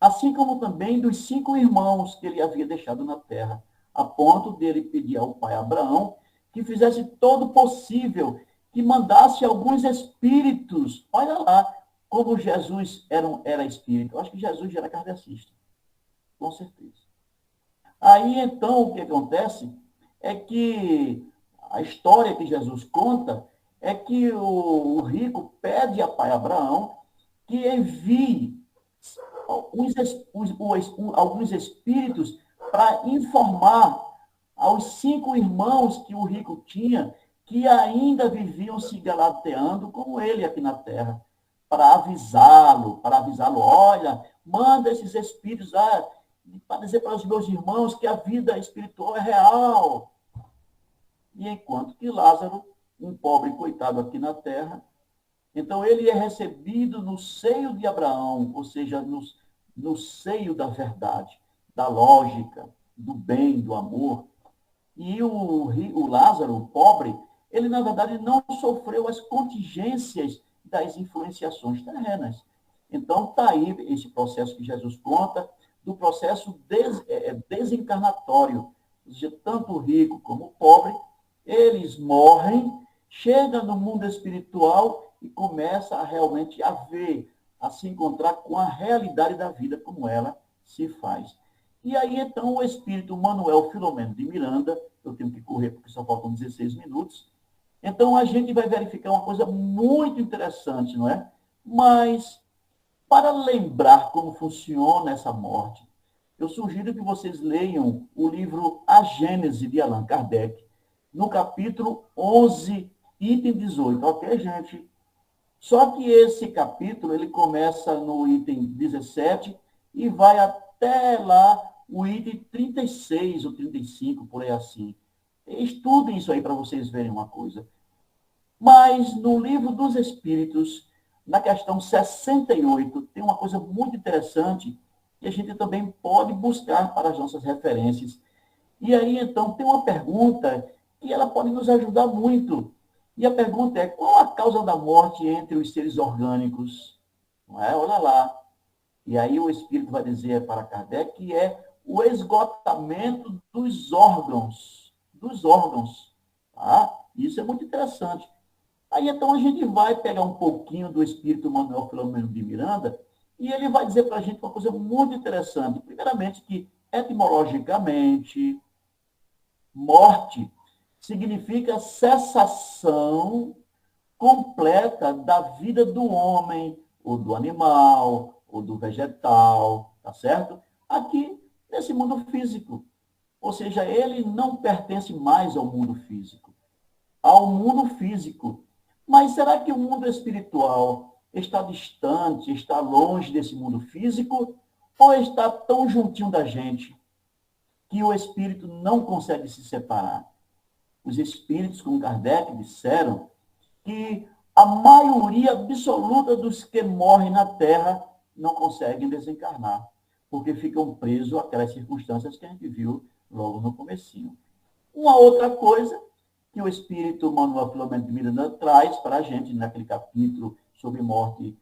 Assim como também dos 5 irmãos que ele havia deixado na terra, a ponto dele pedir ao pai Abraão que fizesse todo o possível, que mandasse alguns espíritos. Olha lá como Jesus era espírito. Eu acho que Jesus já era kardecista, com certeza. Aí, então, o que acontece é que a história que Jesus conta é que o rico pede a pai Abraão que envie alguns espíritos para informar aos 5 irmãos que o rico tinha, que ainda viviam se galateando como ele aqui na terra, para avisá-lo, olha, manda esses espíritos para dizer para os meus irmãos que a vida espiritual é real. E enquanto que Lázaro, um pobre coitado aqui na terra, então ele é recebido no seio de Abraão, ou seja, no seio da verdade, da lógica, do bem, do amor. E o Lázaro, o pobre, ele, na verdade, não sofreu as contingências das influenciações terrenas. Então, está aí esse processo que Jesus conta, do processo desencarnatório. Ou seja, tanto o rico como o pobre, eles morrem, chegam no mundo espiritual e começam a realmente a ver, a se encontrar com a realidade da vida como ela se faz. E aí, então, o espírito Manuel Filomeno de Miranda, eu tenho que correr porque só faltam 16 minutos, então a gente vai verificar uma coisa muito interessante, não é? Mas, para lembrar como funciona essa morte, eu sugiro que vocês leiam o livro A Gênese, de Allan Kardec, no capítulo 11, item 18, ok, gente? Só que esse capítulo, ele começa no item 17 e vai até lá o item 36 ou 35, por aí assim. Estudem isso aí para vocês verem uma coisa. Mas no Livro dos Espíritos, na questão 68, tem uma coisa muito interessante que a gente também pode buscar para as nossas referências. E aí, então, tem uma pergunta que ela pode nos ajudar muito. E a pergunta é, qual a causa da morte entre os seres orgânicos? Não é? Olha lá. E aí o Espírito vai dizer para Kardec que é o esgotamento dos órgãos. Dos órgãos. Tá? Isso é muito interessante. Aí, então, a gente vai pegar um pouquinho do Espírito Manuel Filomeno de Miranda e ele vai dizer para a gente uma coisa muito interessante. Primeiramente, que etimologicamente, morte significa cessação completa da vida do homem, ou do animal, ou do vegetal, tá certo? Aqui, nesse mundo físico. Ou seja, ele não pertence mais ao mundo físico. Ao mundo físico. Mas será que o mundo espiritual está distante, está longe desse mundo físico? ou está tão juntinho da gente que o espírito não consegue se separar. Os espíritos, como Kardec disseram, que a maioria absoluta dos que morrem na Terra não conseguem desencarnar, porque ficam presos àquelas circunstâncias que a gente viu logo no comecinho. Uma outra coisa que o espírito Manuel Filomeno de Miranda traz para a gente, naquele capítulo sobre morte,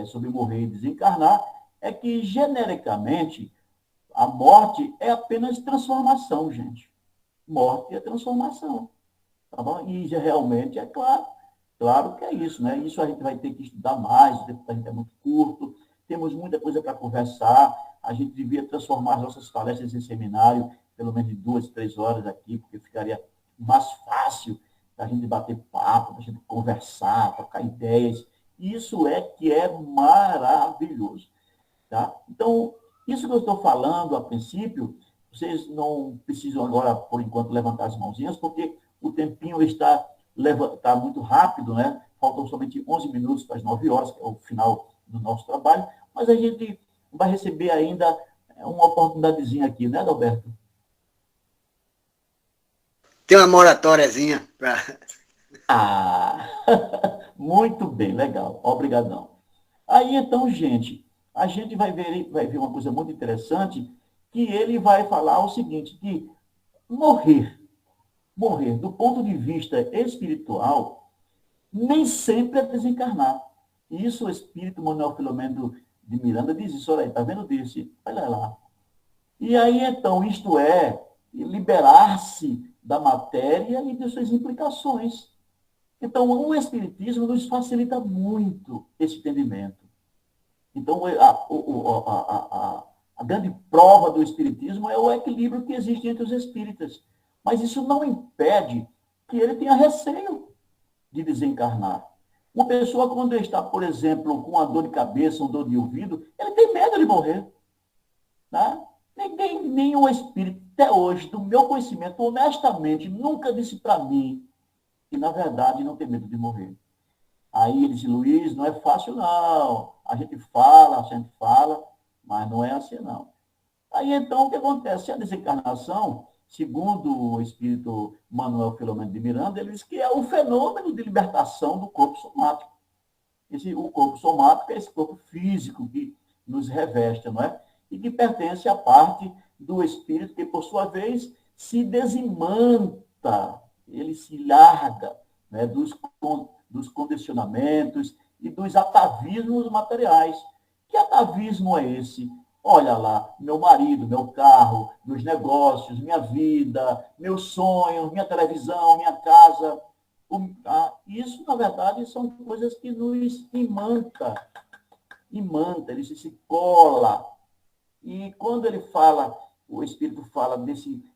sobre morrer e desencarnar, é que, genericamente, a morte é apenas transformação, gente. Morte é transformação. Tá bom? E realmente é claro que é isso, né? Isso a gente vai ter que estudar mais, o tempo da gente é muito curto, temos muita coisa para conversar, a gente devia transformar as nossas palestras em seminário, pelo menos de 2, 3 horas aqui, porque ficaria mais fácil a gente bater papo, a gente conversar, trocar ideias. Isso é que é maravilhoso. Tá? Então, isso que eu estou falando a princípio, vocês não precisam agora, por enquanto, levantar as mãozinhas, porque o tempinho está muito rápido, né? Faltam somente 11 minutos para as 9 horas, que é o final do nosso trabalho, mas a gente vai receber ainda uma oportunidadezinha aqui, né, Adalberto?
Tem uma moratóriazinha para...
Ah, muito bem, legal, obrigadão. Aí, então, gente, a gente vai ver uma coisa muito interessante, que ele vai falar o seguinte, que morrer, do ponto de vista espiritual, nem sempre é desencarnar. Isso o espírito Manuel Filomeno de Miranda diz isso, olha aí, está vendo disso? Olha lá. E aí, então, isto é liberar-se da matéria e de suas implicações. Então, o Espiritismo nos facilita muito esse entendimento. Então, a grande prova do Espiritismo é o equilíbrio que existe entre os espíritas. Mas isso não impede que ele tenha receio de desencarnar. Uma pessoa, quando está, por exemplo, com uma dor de cabeça, uma dor de ouvido, ele tem medo de morrer. Né? Nenhum espírito, até hoje, do meu conhecimento, honestamente, nunca disse para mim que, na verdade, não tem medo de morrer. Aí ele disse, Luiz, não é fácil, não. A gente fala, mas não é assim, não. Aí, então, o que acontece? A desencarnação, segundo o espírito Manuel Filomeno de Miranda, ele diz que é o fenômeno de libertação do corpo somático. O corpo somático é esse corpo físico que nos reveste, não é? E que pertence à parte do espírito que, por sua vez, se desimanta, ele se larga, né, dos condicionamentos e dos atavismos materiais. Que atavismo é esse? Olha lá, meu marido, meu carro, meus negócios, minha vida, meus sonhos, minha televisão, minha casa. Isso, na verdade, são coisas que nos imanta, ele se cola. E quando ele fala, o Espírito fala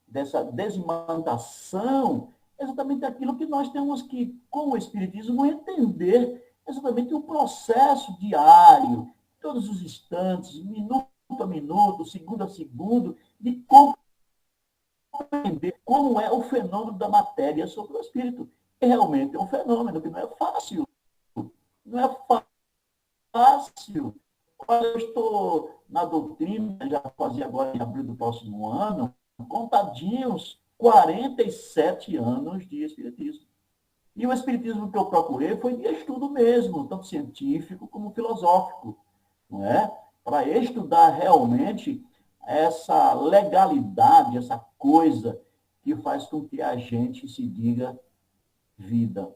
dessa desimantação, é exatamente aquilo que nós temos que, com o Espiritismo, entender exatamente o processo diário, todos os instantes, minuto a minuto, segundo a segundo, de compreender como é o fenômeno da matéria sobre o Espírito. E realmente é um fenômeno que não é fácil. Não é fácil. Olha, eu estou na doutrina, já fazia agora em abril do próximo ano, contadinhos 47 anos de Espiritismo. E o Espiritismo que eu procurei foi de estudo mesmo, tanto científico como filosófico, não é? Para estudar realmente essa legalidade, essa coisa que faz com que a gente se diga vida.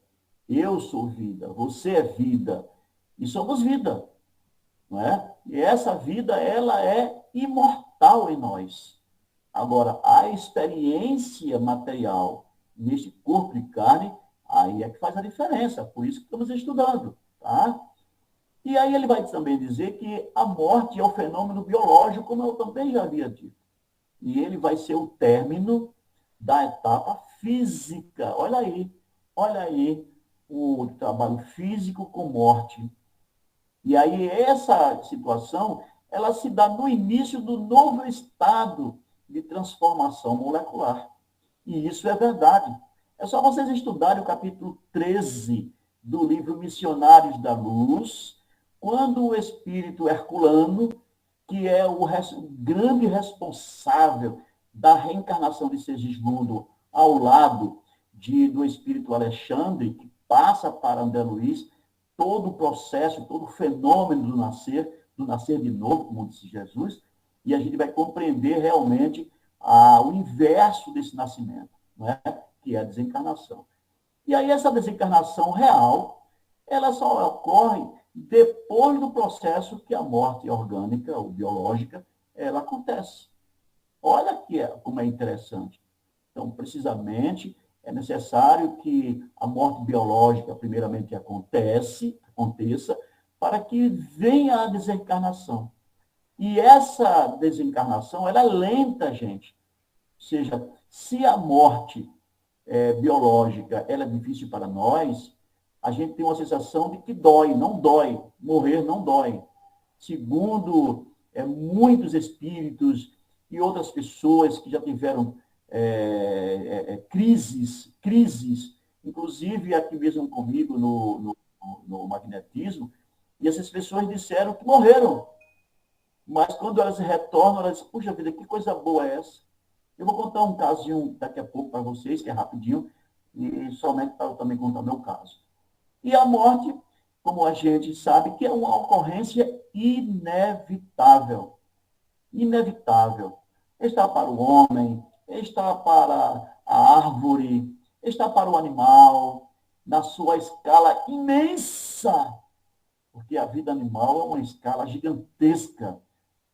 Eu sou vida, você é vida, e somos vida, não é? E essa vida, ela é imortal em nós. Agora, a experiência material neste corpo de carne, aí é que faz a diferença. Por isso que estamos estudando, tá? E aí ele vai também dizer que a morte é um fenômeno biológico, como eu também já havia dito. E ele vai ser o término da etapa física. Olha aí o trabalho físico com morte. E aí essa situação, ela se dá no início do novo estado de transformação molecular. E isso é verdade. É só vocês estudarem o capítulo 13 do livro Missionários da Luz, quando o espírito herculano, que é o grande responsável da reencarnação de Segismundo ao lado do espírito Alexandre, que passa para André Luiz todo o processo, todo o fenômeno do nascer de novo, como disse Jesus, e a gente vai compreender realmente o inverso desse nascimento, né? Que é a desencarnação. E aí essa desencarnação real, ela só ocorre depois do processo que a morte orgânica ou biológica, ela acontece. Olha como é interessante. Então, precisamente, é necessário que a morte biológica, primeiramente, aconteça, para que venha a desencarnação. E essa desencarnação, ela é lenta, gente. Ou seja, se a morte biológica ela é difícil para nós, a gente tem uma sensação de que dói, não dói. Morrer não dói. Segundo muitos espíritos e outras pessoas que já tiveram crises, inclusive aqui mesmo comigo no magnetismo, e essas pessoas disseram que morreram. Mas quando elas retornam, elas dizem, puxa vida, que coisa boa é essa? Eu vou contar um casinho daqui a pouco para vocês, que é rapidinho, e somente para eu também contar meu caso. E a morte, como a gente sabe, que é uma ocorrência inevitável. Inevitável. Está para o homem, está para a árvore, está para o animal, na sua escala imensa. Porque a vida animal é uma escala gigantesca.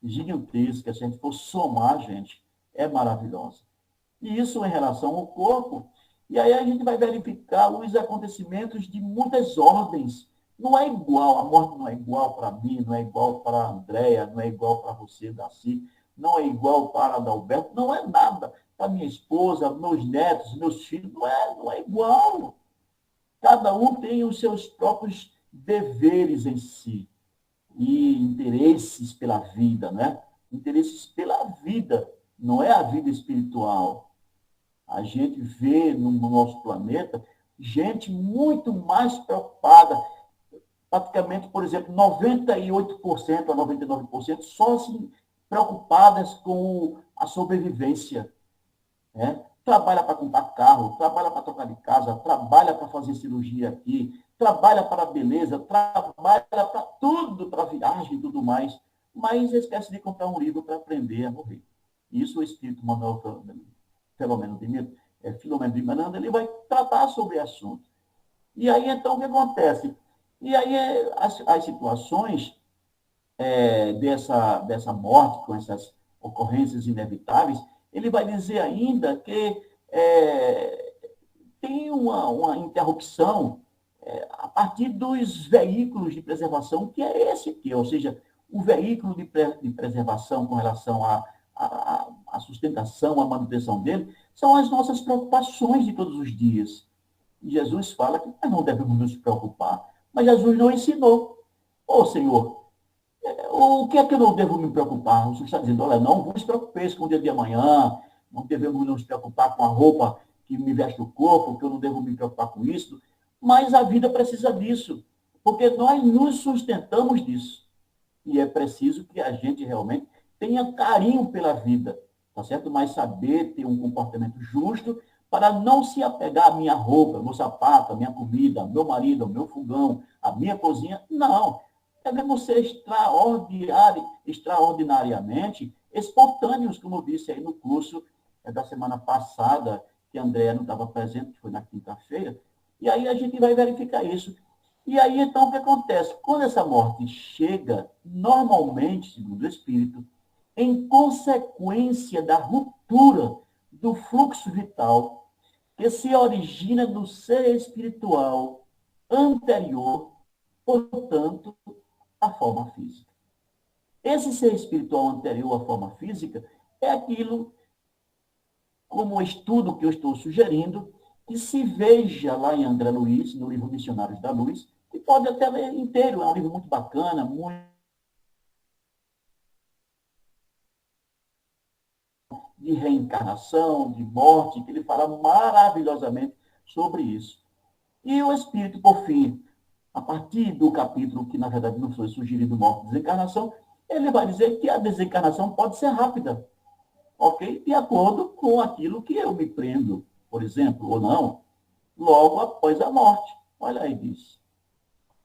Gigantesca. Se a gente for somar, gente, é maravilhosa. E isso em relação ao corpo. E aí a gente vai verificar os acontecimentos de muitas ordens. Não é igual, a morte não é igual para mim, não é igual para a Andréia, não é igual para você, Darcy, não é igual para Adalberto, não é nada. Para minha esposa, meus netos, meus filhos, não é igual. Cada um tem os seus próprios deveres em si e interesses pela vida, né? Interesses pela vida, não é a vida espiritual. A gente vê no nosso planeta gente muito mais preocupada, praticamente, por exemplo, 98% a 99% só assim, preocupadas com a sobrevivência. Né? Trabalha para comprar carro, trabalha para trocar de casa, trabalha para fazer cirurgia aqui, trabalha para a beleza, trabalha para tudo, para viagem e tudo mais, mas esquece de comprar um livro para aprender a morrer. Isso o Espírito Manuel Filomeno de Miranda, ele vai tratar sobre o assunto. E aí, então, o que acontece? E aí, as situações dessa morte, com essas ocorrências inevitáveis, ele vai dizer ainda que tem uma interrupção a partir dos veículos de preservação, que é esse aqui, ou seja, o veículo de preservação com relação à sustentação, à manutenção dele, são as nossas preocupações de todos os dias. E Jesus fala que nós não devemos nos preocupar, mas Jesus não ensinou. Ô, Senhor, o que é que eu não devo me preocupar? O Senhor está dizendo, olha, não vos preocupeis com o dia de amanhã, não devemos nos preocupar com a roupa que me veste o corpo, que eu não devo me preocupar com isso, mas a vida precisa disso, porque nós nos sustentamos disso. E é preciso que a gente realmente tenha carinho pela vida, tá certo? Mas saber ter um comportamento justo para não se apegar à minha roupa, meu sapato, à minha comida, meu marido, ao meu fogão, à minha cozinha. Não. Devemos ser extraordinariamente espontâneos, como eu disse aí no curso da semana passada, que a Andréa não estava presente, que foi na quinta-feira, e aí a gente vai verificar isso. E aí, então, o que acontece? Quando essa morte chega, normalmente, segundo o Espírito, em consequência da ruptura do fluxo vital que se origina do ser espiritual anterior, portanto, à forma física. Esse ser espiritual anterior à forma física é aquilo, como o estudo que eu estou sugerindo, que se veja lá em André Luiz, no livro Missionários da Luz, que pode até ler inteiro, é um livro muito bacana, muito de reencarnação, de morte, que ele fala maravilhosamente sobre isso. E o Espírito, por fim, a partir do capítulo que, na verdade, não foi sugerido morte e desencarnação, ele vai dizer que a desencarnação pode ser rápida, ok? De acordo com aquilo que eu me prendo, por exemplo, ou não, logo após a morte. Olha aí, diz.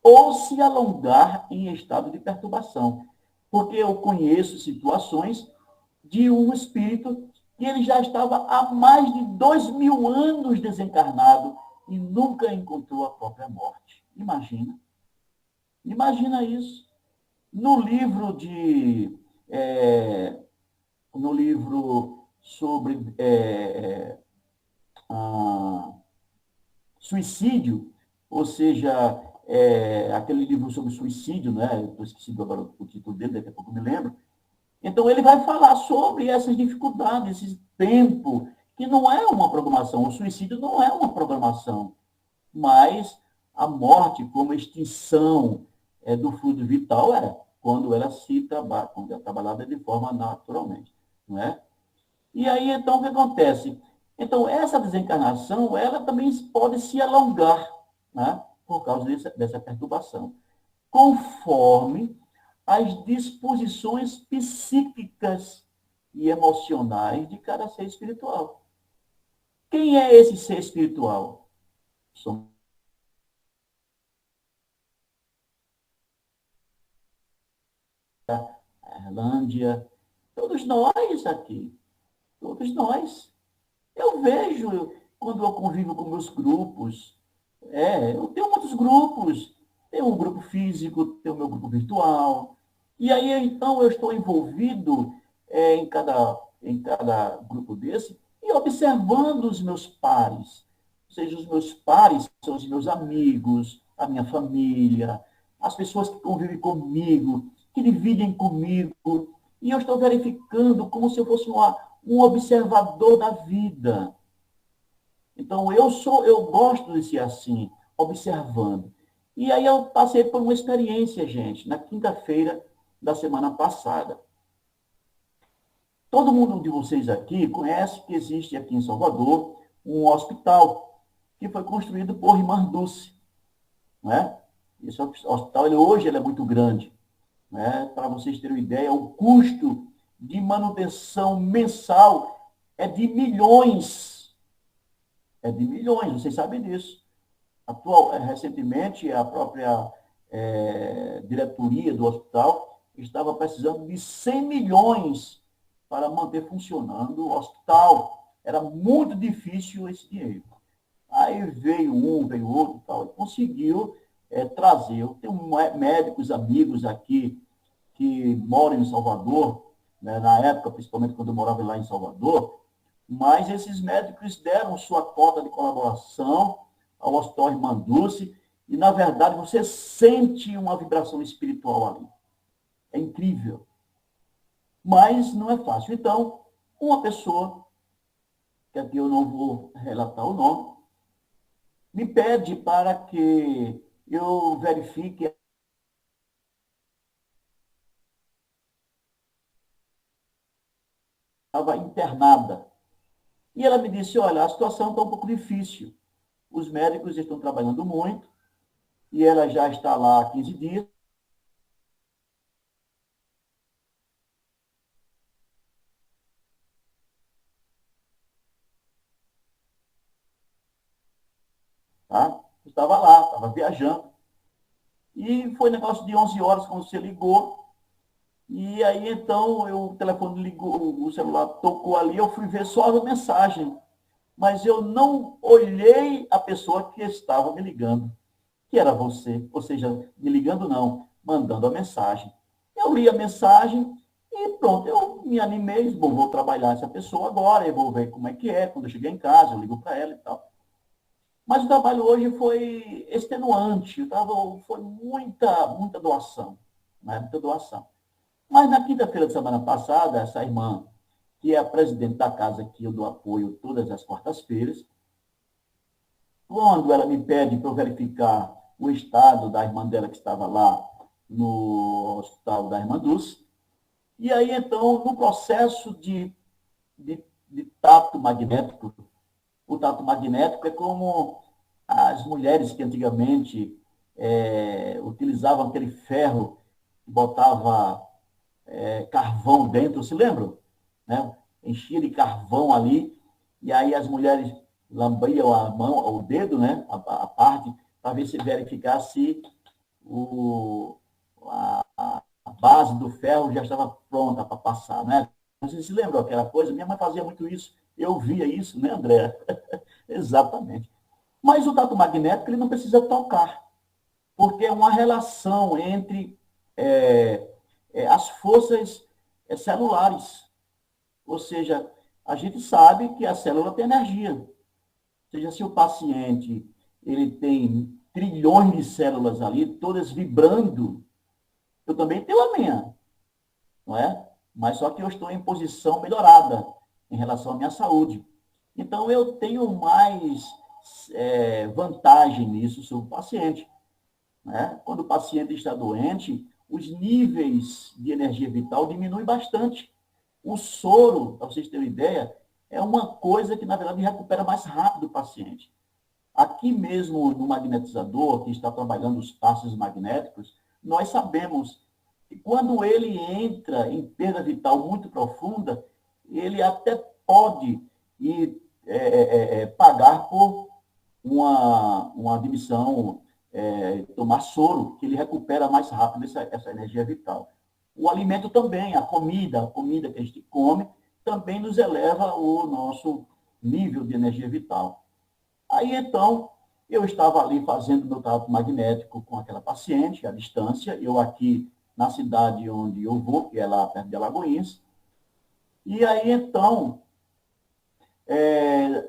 Ou se alongar em estado de perturbação. Porque eu conheço situações de um espírito que ele já estava há mais de 2000 anos desencarnado e nunca encontrou a própria morte. Imagina. Imagina isso. No livro de... no livro sobre suicídio, ou seja, aquele livro sobre suicídio, né? Eu estou esquecido agora o título dele, daqui a pouco eu me lembro. Então, ele vai falar sobre essas dificuldades, esse tempo, que não é uma programação. O suicídio não é uma programação, mas a morte como extinção do fluido vital quando ela se trabalha, quando é trabalhada de forma naturalmente, não é? E aí, então, o que acontece? Então, essa desencarnação, ela também pode se alongar, né? Por causa dessa perturbação, conforme as disposições psíquicas e emocionais de cada ser espiritual. Quem é esse ser espiritual? Somos a Irlândia, todos nós aqui, todos nós. Eu vejo, quando eu convivo com meus grupos, eu tenho muitos grupos, tenho um grupo físico, tenho o meu grupo virtual, e aí, então, eu estou envolvido em cada grupo desse e observando os meus pares. Ou seja, os meus pares são os meus amigos, a minha família, as pessoas que convivem comigo, que dividem comigo. E eu estou verificando como se eu fosse um observador da vida. Então, eu gosto de ser assim, observando. E aí eu passei por uma experiência, gente, na quinta-feira da semana passada. Todo mundo de vocês aqui conhece que existe aqui em Salvador um hospital que foi construído por Irmã Dulce, né? Esse hospital, hoje, ele é muito grande, né? Para vocês terem uma ideia, o custo de manutenção mensal é de milhões. É de milhões, vocês sabem disso. Recentemente, a própria diretoria do hospital estava precisando de 100 milhões para manter funcionando o hospital. Era muito difícil esse dinheiro. Aí veio um, veio outro, tal, e conseguiu trazer. Eu tenho médicos, amigos aqui que moram em Salvador, né, na época, principalmente quando eu morava lá em Salvador, mas esses médicos deram sua cota de colaboração ao Hospital Irmã Dulce, e, na verdade, você sente uma vibração espiritual ali. É incrível. Mas não é fácil. Então, uma pessoa, que aqui eu não vou relatar o nome, me pede para que eu verifique estava internada. E ela me disse, olha, a situação está um pouco difícil. Os médicos estão trabalhando muito, e ela já está lá há 15 dias. Tá? Eu estava lá, estava viajando. E foi negócio de 11 horas quando você ligou. E aí, então, o telefone ligou, o celular tocou ali, eu fui ver só a mensagem. Mas eu não olhei a pessoa que estava me ligando, que era você. Ou seja, me ligando não, mandando a mensagem. Eu li a mensagem e pronto, eu me animei, bom, vou trabalhar essa pessoa agora, eu vou ver como é que é, quando eu chegar em casa, eu ligo para ela e tal. Mas o trabalho hoje foi extenuante, foi muita doação, né? Muita doação. Mas na quinta-feira da semana passada, essa irmã, que é a presidente da casa que eu dou apoio todas as quartas-feiras, quando ela me pede para eu verificar o estado da irmã dela que estava lá no hospital da Irmã Dulce, e aí, então, no processo de tato magnético, o tato magnético é como as mulheres que antigamente utilizavam aquele ferro que botava carvão dentro, se lembram? Né? Enchia de carvão ali, e aí as mulheres lambiam a mão, o dedo, né? a parte, para ver se verificar se a base do ferro já estava pronta para passar, né? Vocês se lembram aquela coisa? Minha mãe fazia muito isso. Eu via isso, né, André? Exatamente. Mas o tato magnético ele não precisa tocar, porque é uma relação entre as forças celulares. Ou seja, a gente sabe que a célula tem energia. Ou seja, se o paciente ele tem trilhões de células ali, todas vibrando, eu também tenho a minha, não é? Mas só que eu estou em posição melhorada em relação à minha saúde. Então, eu tenho mais vantagem nisso sobre o paciente. Né? Quando o paciente está doente, os níveis de energia vital diminuem bastante. O soro, para vocês terem uma ideia, é uma coisa que, na verdade, recupera mais rápido o paciente. Aqui mesmo, no magnetizador, que está trabalhando os passos magnéticos, nós sabemos que quando ele entra em perda vital muito profunda, ele até pode ir pagar por uma admissão, tomar soro, que ele recupera mais rápido essa energia vital. O alimento também, a comida que a gente come, também nos eleva o nosso nível de energia vital. Aí, então, eu estava ali fazendo meu trato magnético com aquela paciente, à distância, eu aqui na cidade onde eu vou, que é lá perto de Alagoinhas. E aí, então,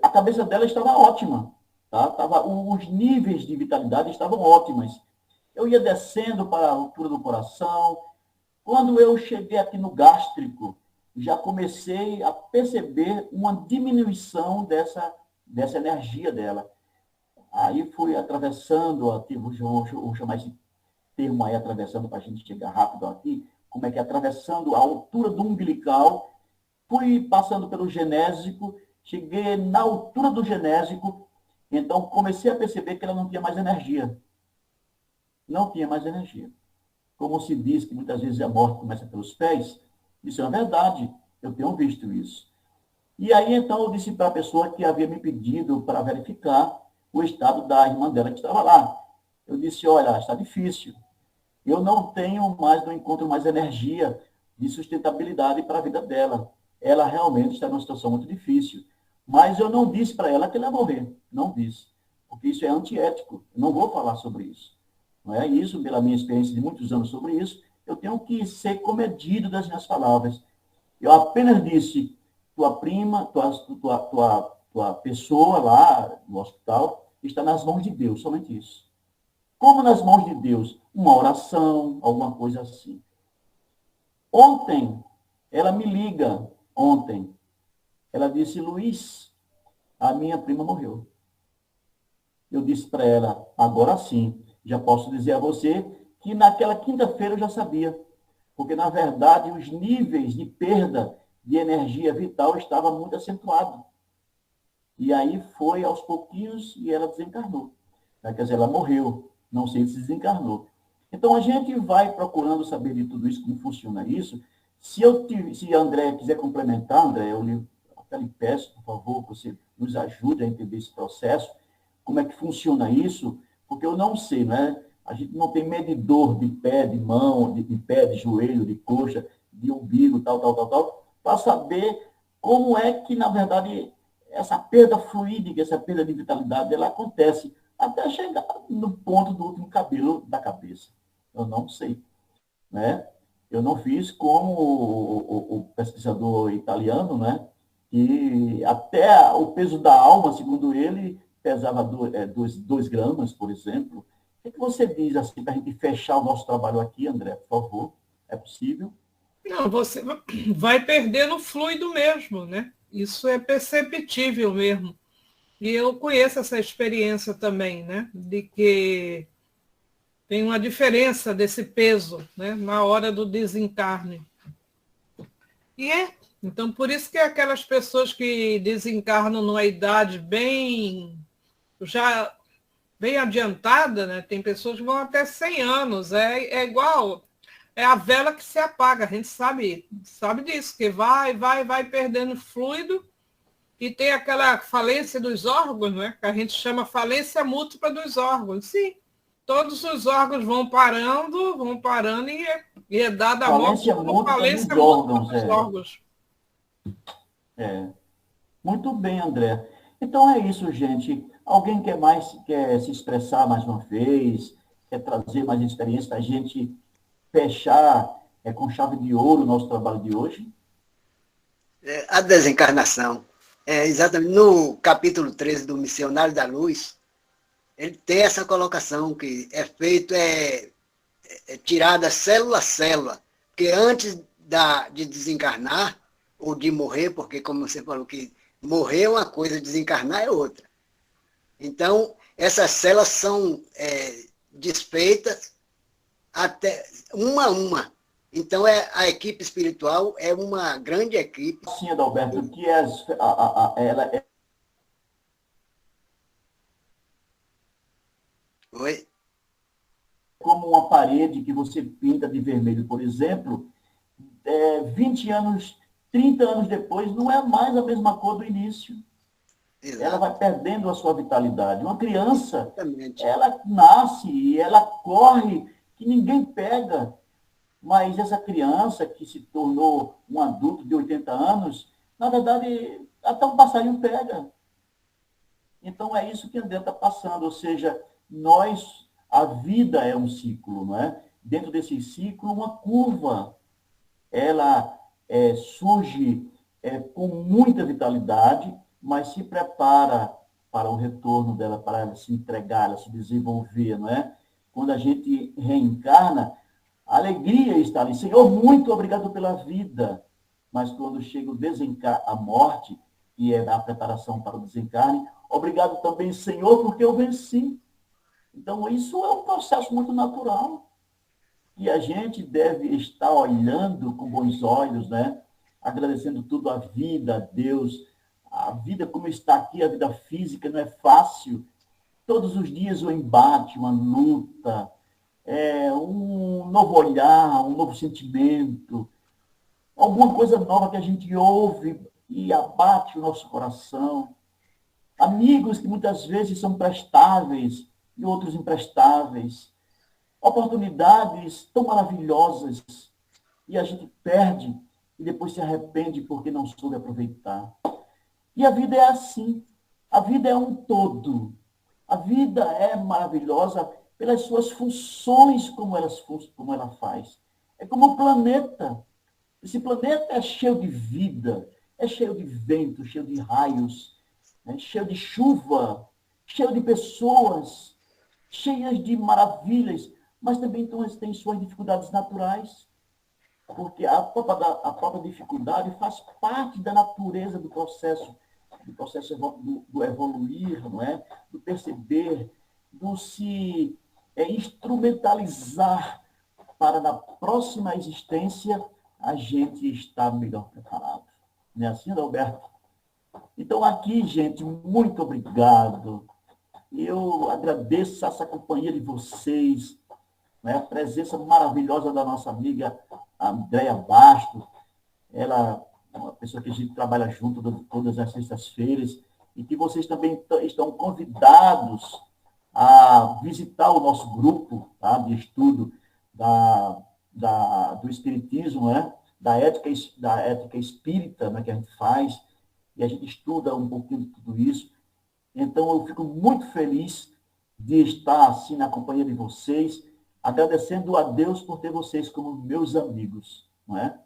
a cabeça dela estava ótima, tá? Os níveis de vitalidade estavam ótimos. Eu ia descendo para a altura do coração. Quando eu cheguei aqui no gástrico, já comecei a perceber uma diminuição dessa energia dela. Aí fui atravessando, vou chamar esse termo aí, atravessando, para a gente chegar rápido aqui, como é que é, atravessando a altura do umbilical, fui passando pelo genésico, cheguei na altura do genésico, então comecei a perceber que ela não tinha mais energia. Não tinha mais energia. Como se diz que muitas vezes a morte começa pelos pés, isso é verdade, eu tenho visto isso. E aí, então, eu disse para a pessoa que havia me pedido para verificar o estado da irmã dela que estava lá. Eu disse, olha, está difícil. Eu não encontro mais energia de sustentabilidade para a vida dela. Ela realmente está numa situação muito difícil. Mas eu não disse para ela que ela ia morrer. Não disse. Porque isso é antiético. Eu não vou falar sobre isso. Não é isso, pela minha experiência de muitos anos sobre isso, eu tenho que ser comedido das minhas palavras. Eu apenas disse, tua prima, tua pessoa lá no hospital está nas mãos de Deus, somente isso. Como nas mãos de Deus? Uma oração, alguma coisa assim. Ontem, ela me liga, ela disse, Luiz, a minha prima morreu. Eu disse para ela, agora sim, já posso dizer a você que naquela quinta-feira eu já sabia. Porque, na verdade, os níveis de perda de energia vital estavam muito acentuados. E aí foi aos pouquinhos e ela desencarnou. Quer dizer, ela morreu, não sei se desencarnou. Então, a gente vai procurando saber de tudo isso, como funciona isso. Se a André quiser complementar, André, eu até lhe peço, por favor, que você nos ajude a entender esse processo, como é que funciona isso, porque eu não sei, né? A gente não tem medidor de pé, de mão, de pé, de joelho, de coxa, de umbigo, tal, para saber como é que, na verdade, essa perda fluídica, essa perda de vitalidade, ela acontece até chegar no ponto do último cabelo da cabeça. Eu não sei, né? Eu não fiz como o pesquisador italiano, né? E até o peso da alma, segundo ele, pesava 2 gramas, por exemplo. O que você diz assim para a gente fechar o nosso trabalho aqui, André, por favor? É possível?
Não, você vai perdendo fluido mesmo, né? Isso é perceptível mesmo. E eu conheço essa experiência também, né? De que tem uma diferença desse peso, né? Na hora do desencarne. Então, por isso que aquelas pessoas que desencarnam numa idade já bem adiantada, né? Tem pessoas que vão até 100 anos. É igual é a vela que se apaga, a gente sabe disso, que vai perdendo fluido e tem aquela falência dos órgãos, né? Que a gente chama falência múltipla dos órgãos. Sim, todos os órgãos vão parando e é dada a morte
Falência
por
múltipla
falência
dos
múltipla
órgãos,
dos órgãos.
É. Muito bem, André. Então é isso, gente. Alguém quer se expressar mais uma vez, quer trazer mais experiência para a gente fechar com chave de ouro o nosso trabalho de hoje?
A desencarnação. Exatamente no capítulo 13 do Missionário da Luz, ele tem essa colocação que é feito, tirada célula a célula, porque antes de desencarnar, ou de morrer, porque como você falou que morrer é uma coisa, desencarnar é outra. Então, essas células são desfeitas até uma a uma. Então, a equipe espiritual é uma grande equipe.
Sim, Adalberto, que ela é...
Oi?
Como uma parede que você pinta de vermelho, por exemplo, 20 anos, 30 anos depois, não é mais a mesma cor do início.
Exato.
Ela vai perdendo a sua vitalidade. Uma criança,
Exatamente.
ela nasce e ela corre que ninguém pega. Mas essa criança que se tornou um adulto de 80 anos, na verdade, até um passarinho pega. Então é isso que André está passando. Ou seja, a vida é um ciclo, não é? Dentro desse ciclo, uma curva. Ela surge com muita vitalidade, mas se prepara para o retorno dela, para ela se entregar, ela se desenvolver, não é? Quando a gente reencarna, a alegria está ali. Senhor, muito obrigado pela vida. Mas quando chega a morte, que é a preparação para o desencarne, obrigado também, Senhor, porque eu venci. Então, isso é um processo muito natural. E a gente deve estar olhando com bons olhos, né? Agradecendo tudo à vida, a Deus. A vida como está aqui, a vida física, não é fácil. Todos os dias um embate, uma luta, um novo olhar, um novo sentimento, alguma coisa nova que a gente ouve e abate o nosso coração. Amigos que muitas vezes são prestáveis e outros imprestáveis. Oportunidades tão maravilhosas e a gente perde e depois se arrepende porque não soube aproveitar. E a vida é assim. A vida é um todo. A vida é maravilhosa pelas suas funções, como ela faz. É como o planeta. Esse planeta é cheio de vida, é cheio de vento, cheio de raios, cheio de chuva, cheio de pessoas, cheias de maravilhas, mas também tem suas dificuldades naturais, porque a própria dificuldade faz parte da natureza do processo do evoluir, não é? Do perceber, do se instrumentalizar para na próxima existência a gente estar melhor preparado. Não é assim, Alberto? Então, aqui, gente, muito obrigado. Eu agradeço essa companhia de vocês, né? A presença maravilhosa da nossa amiga Andréia Basto. Ela é uma pessoa que a gente trabalha junto todas as sextas-feiras e que vocês também estão convidados a visitar o nosso grupo, tá, de estudo do Espiritismo, né? da ética espírita, né, que a gente faz, e a gente estuda um pouquinho de tudo isso. Então, eu fico muito feliz de estar assim na companhia de vocês, agradecendo a Deus por ter vocês como meus amigos. Não é?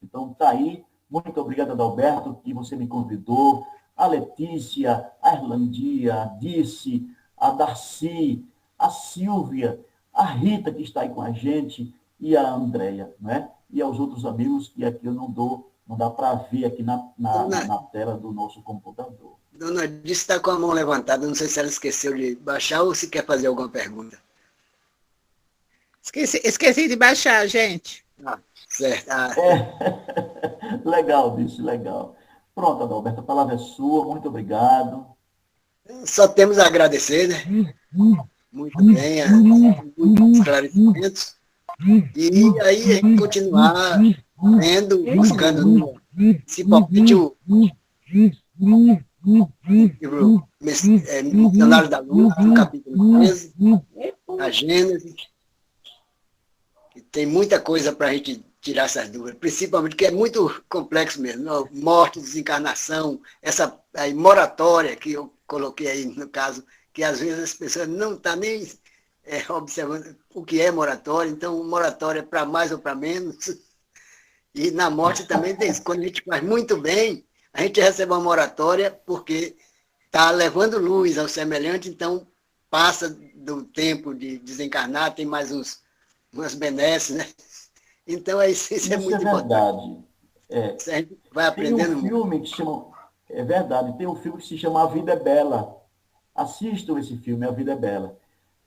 Então, está aí. Muito obrigado, Adalberto, que você me convidou, a Letícia, a Irlandia, a Dice, a Darcy, a Silvia, a Rita, que está aí com a gente, e a Andréia, né? E aos outros amigos que aqui eu não dá para ver aqui na tela do nosso computador.
Dona Dice está com a mão levantada, não sei se ela esqueceu de baixar ou se quer fazer alguma pergunta.
Esqueci de baixar, gente.
Certo.
Legal, Dice, legal. Pronto, Adalberto, a palavra é sua, muito obrigado.
Só temos a agradecer, né? Muito bem, muitos esclarecimentos. E aí a gente continuar lendo, buscando, principalmente o livro Missionário da Luz, no capítulo 13, a Gênesis, e tem muita coisa para a gente tirar essas dúvidas, principalmente que é muito complexo mesmo, morte, desencarnação, essa aí, moratória que eu coloquei aí no caso, que às vezes as pessoas não estão nem observando o que é moratória, então moratória é para mais ou para menos, e na morte também tem isso, quando a gente faz muito bem, a gente recebe uma moratória porque está levando luz ao semelhante, então passa do tempo de desencarnar, tem mais umas benesses, né? Então isso é muito
verdade.
importante. A gente vai
Tem
aprendendo
um filme que chama... É verdade, tem um filme que se chama A Vida é Bela. Assistam esse filme, A Vida é Bela.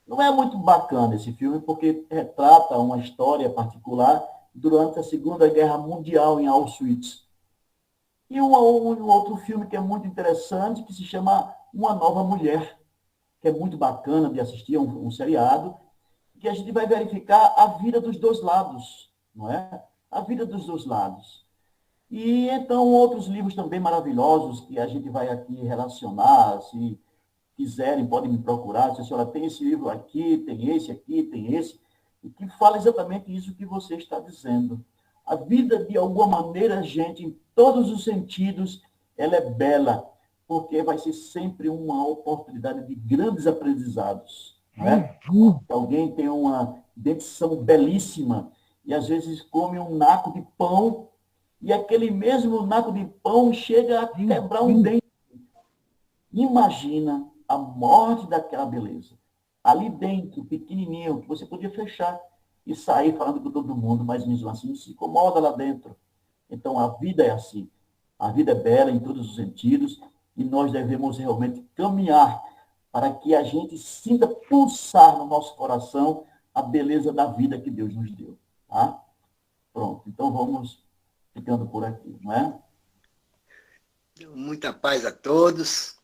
Não é muito bacana esse filme, porque retrata uma história particular durante a Segunda Guerra Mundial em Auschwitz. E um outro filme que é muito interessante, que se chama Uma Nova Mulher, que é muito bacana de assistir, é um seriado, que a gente vai verificar a vida dos dois lados, não é? A vida dos dois lados. E então outros livros também maravilhosos que a gente vai aqui relacionar, se quiserem, podem me procurar, se a senhora tem esse livro aqui, tem esse, e que fala exatamente isso que você está dizendo. A vida, de alguma maneira, gente, em todos os sentidos, ela é bela, porque vai ser sempre uma oportunidade de grandes aprendizados. Não é? Alguém tem uma dentição belíssima e, às vezes, come um naco de pão e aquele mesmo naco de pão chega a quebrar um dente. Imagina a morte daquela beleza. Ali dentro, pequenininho, que você podia fechar e sair falando com todo mundo, mas mesmo assim se incomoda lá dentro. Então, a vida é assim. A vida é bela em todos os sentidos e nós devemos realmente caminhar para que a gente sinta pulsar no nosso coração a beleza da vida que Deus nos deu. Tá? Pronto, então vamos ficando por aqui, não é?
Muita paz a todos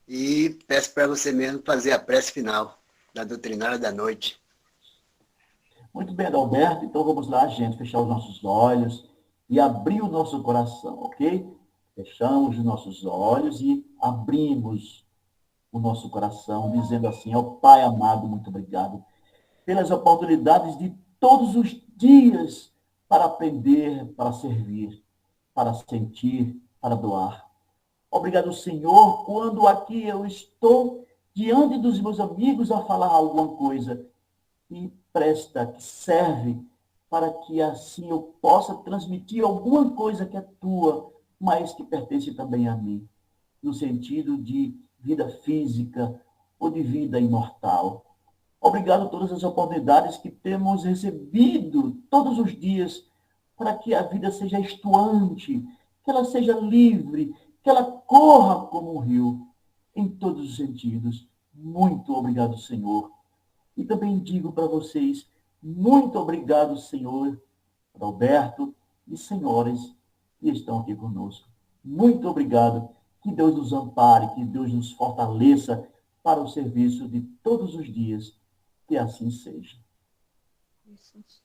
e peço para você mesmo fazer a prece final da doutrinária da noite.
Muito bem, Adalberto. Então vamos lá, gente, fechar os nossos olhos e abrir o nosso coração, ok? Fechamos os nossos olhos e abrimos o nosso coração, dizendo assim: ó Pai amado, muito obrigado pelas oportunidades de todos os dias para aprender, para servir, para sentir, para doar. Obrigado, Senhor, quando aqui eu estou diante dos meus amigos a falar alguma coisa que presta, que serve, para que assim eu possa transmitir alguma coisa que é tua, mas que pertence também a mim, no sentido de vida física ou de vida imortal. Obrigado por todas as oportunidades que temos recebido todos os dias para que a vida seja estuante, que ela seja livre, que ela corra como um rio, em todos os sentidos. Muito obrigado, Senhor. E também digo para vocês, muito obrigado, Senhor, Alberto e senhores que estão aqui conosco. Muito obrigado. Que Deus nos ampare, que Deus nos fortaleça para o serviço de todos os dias. Que assim seja.
Isso.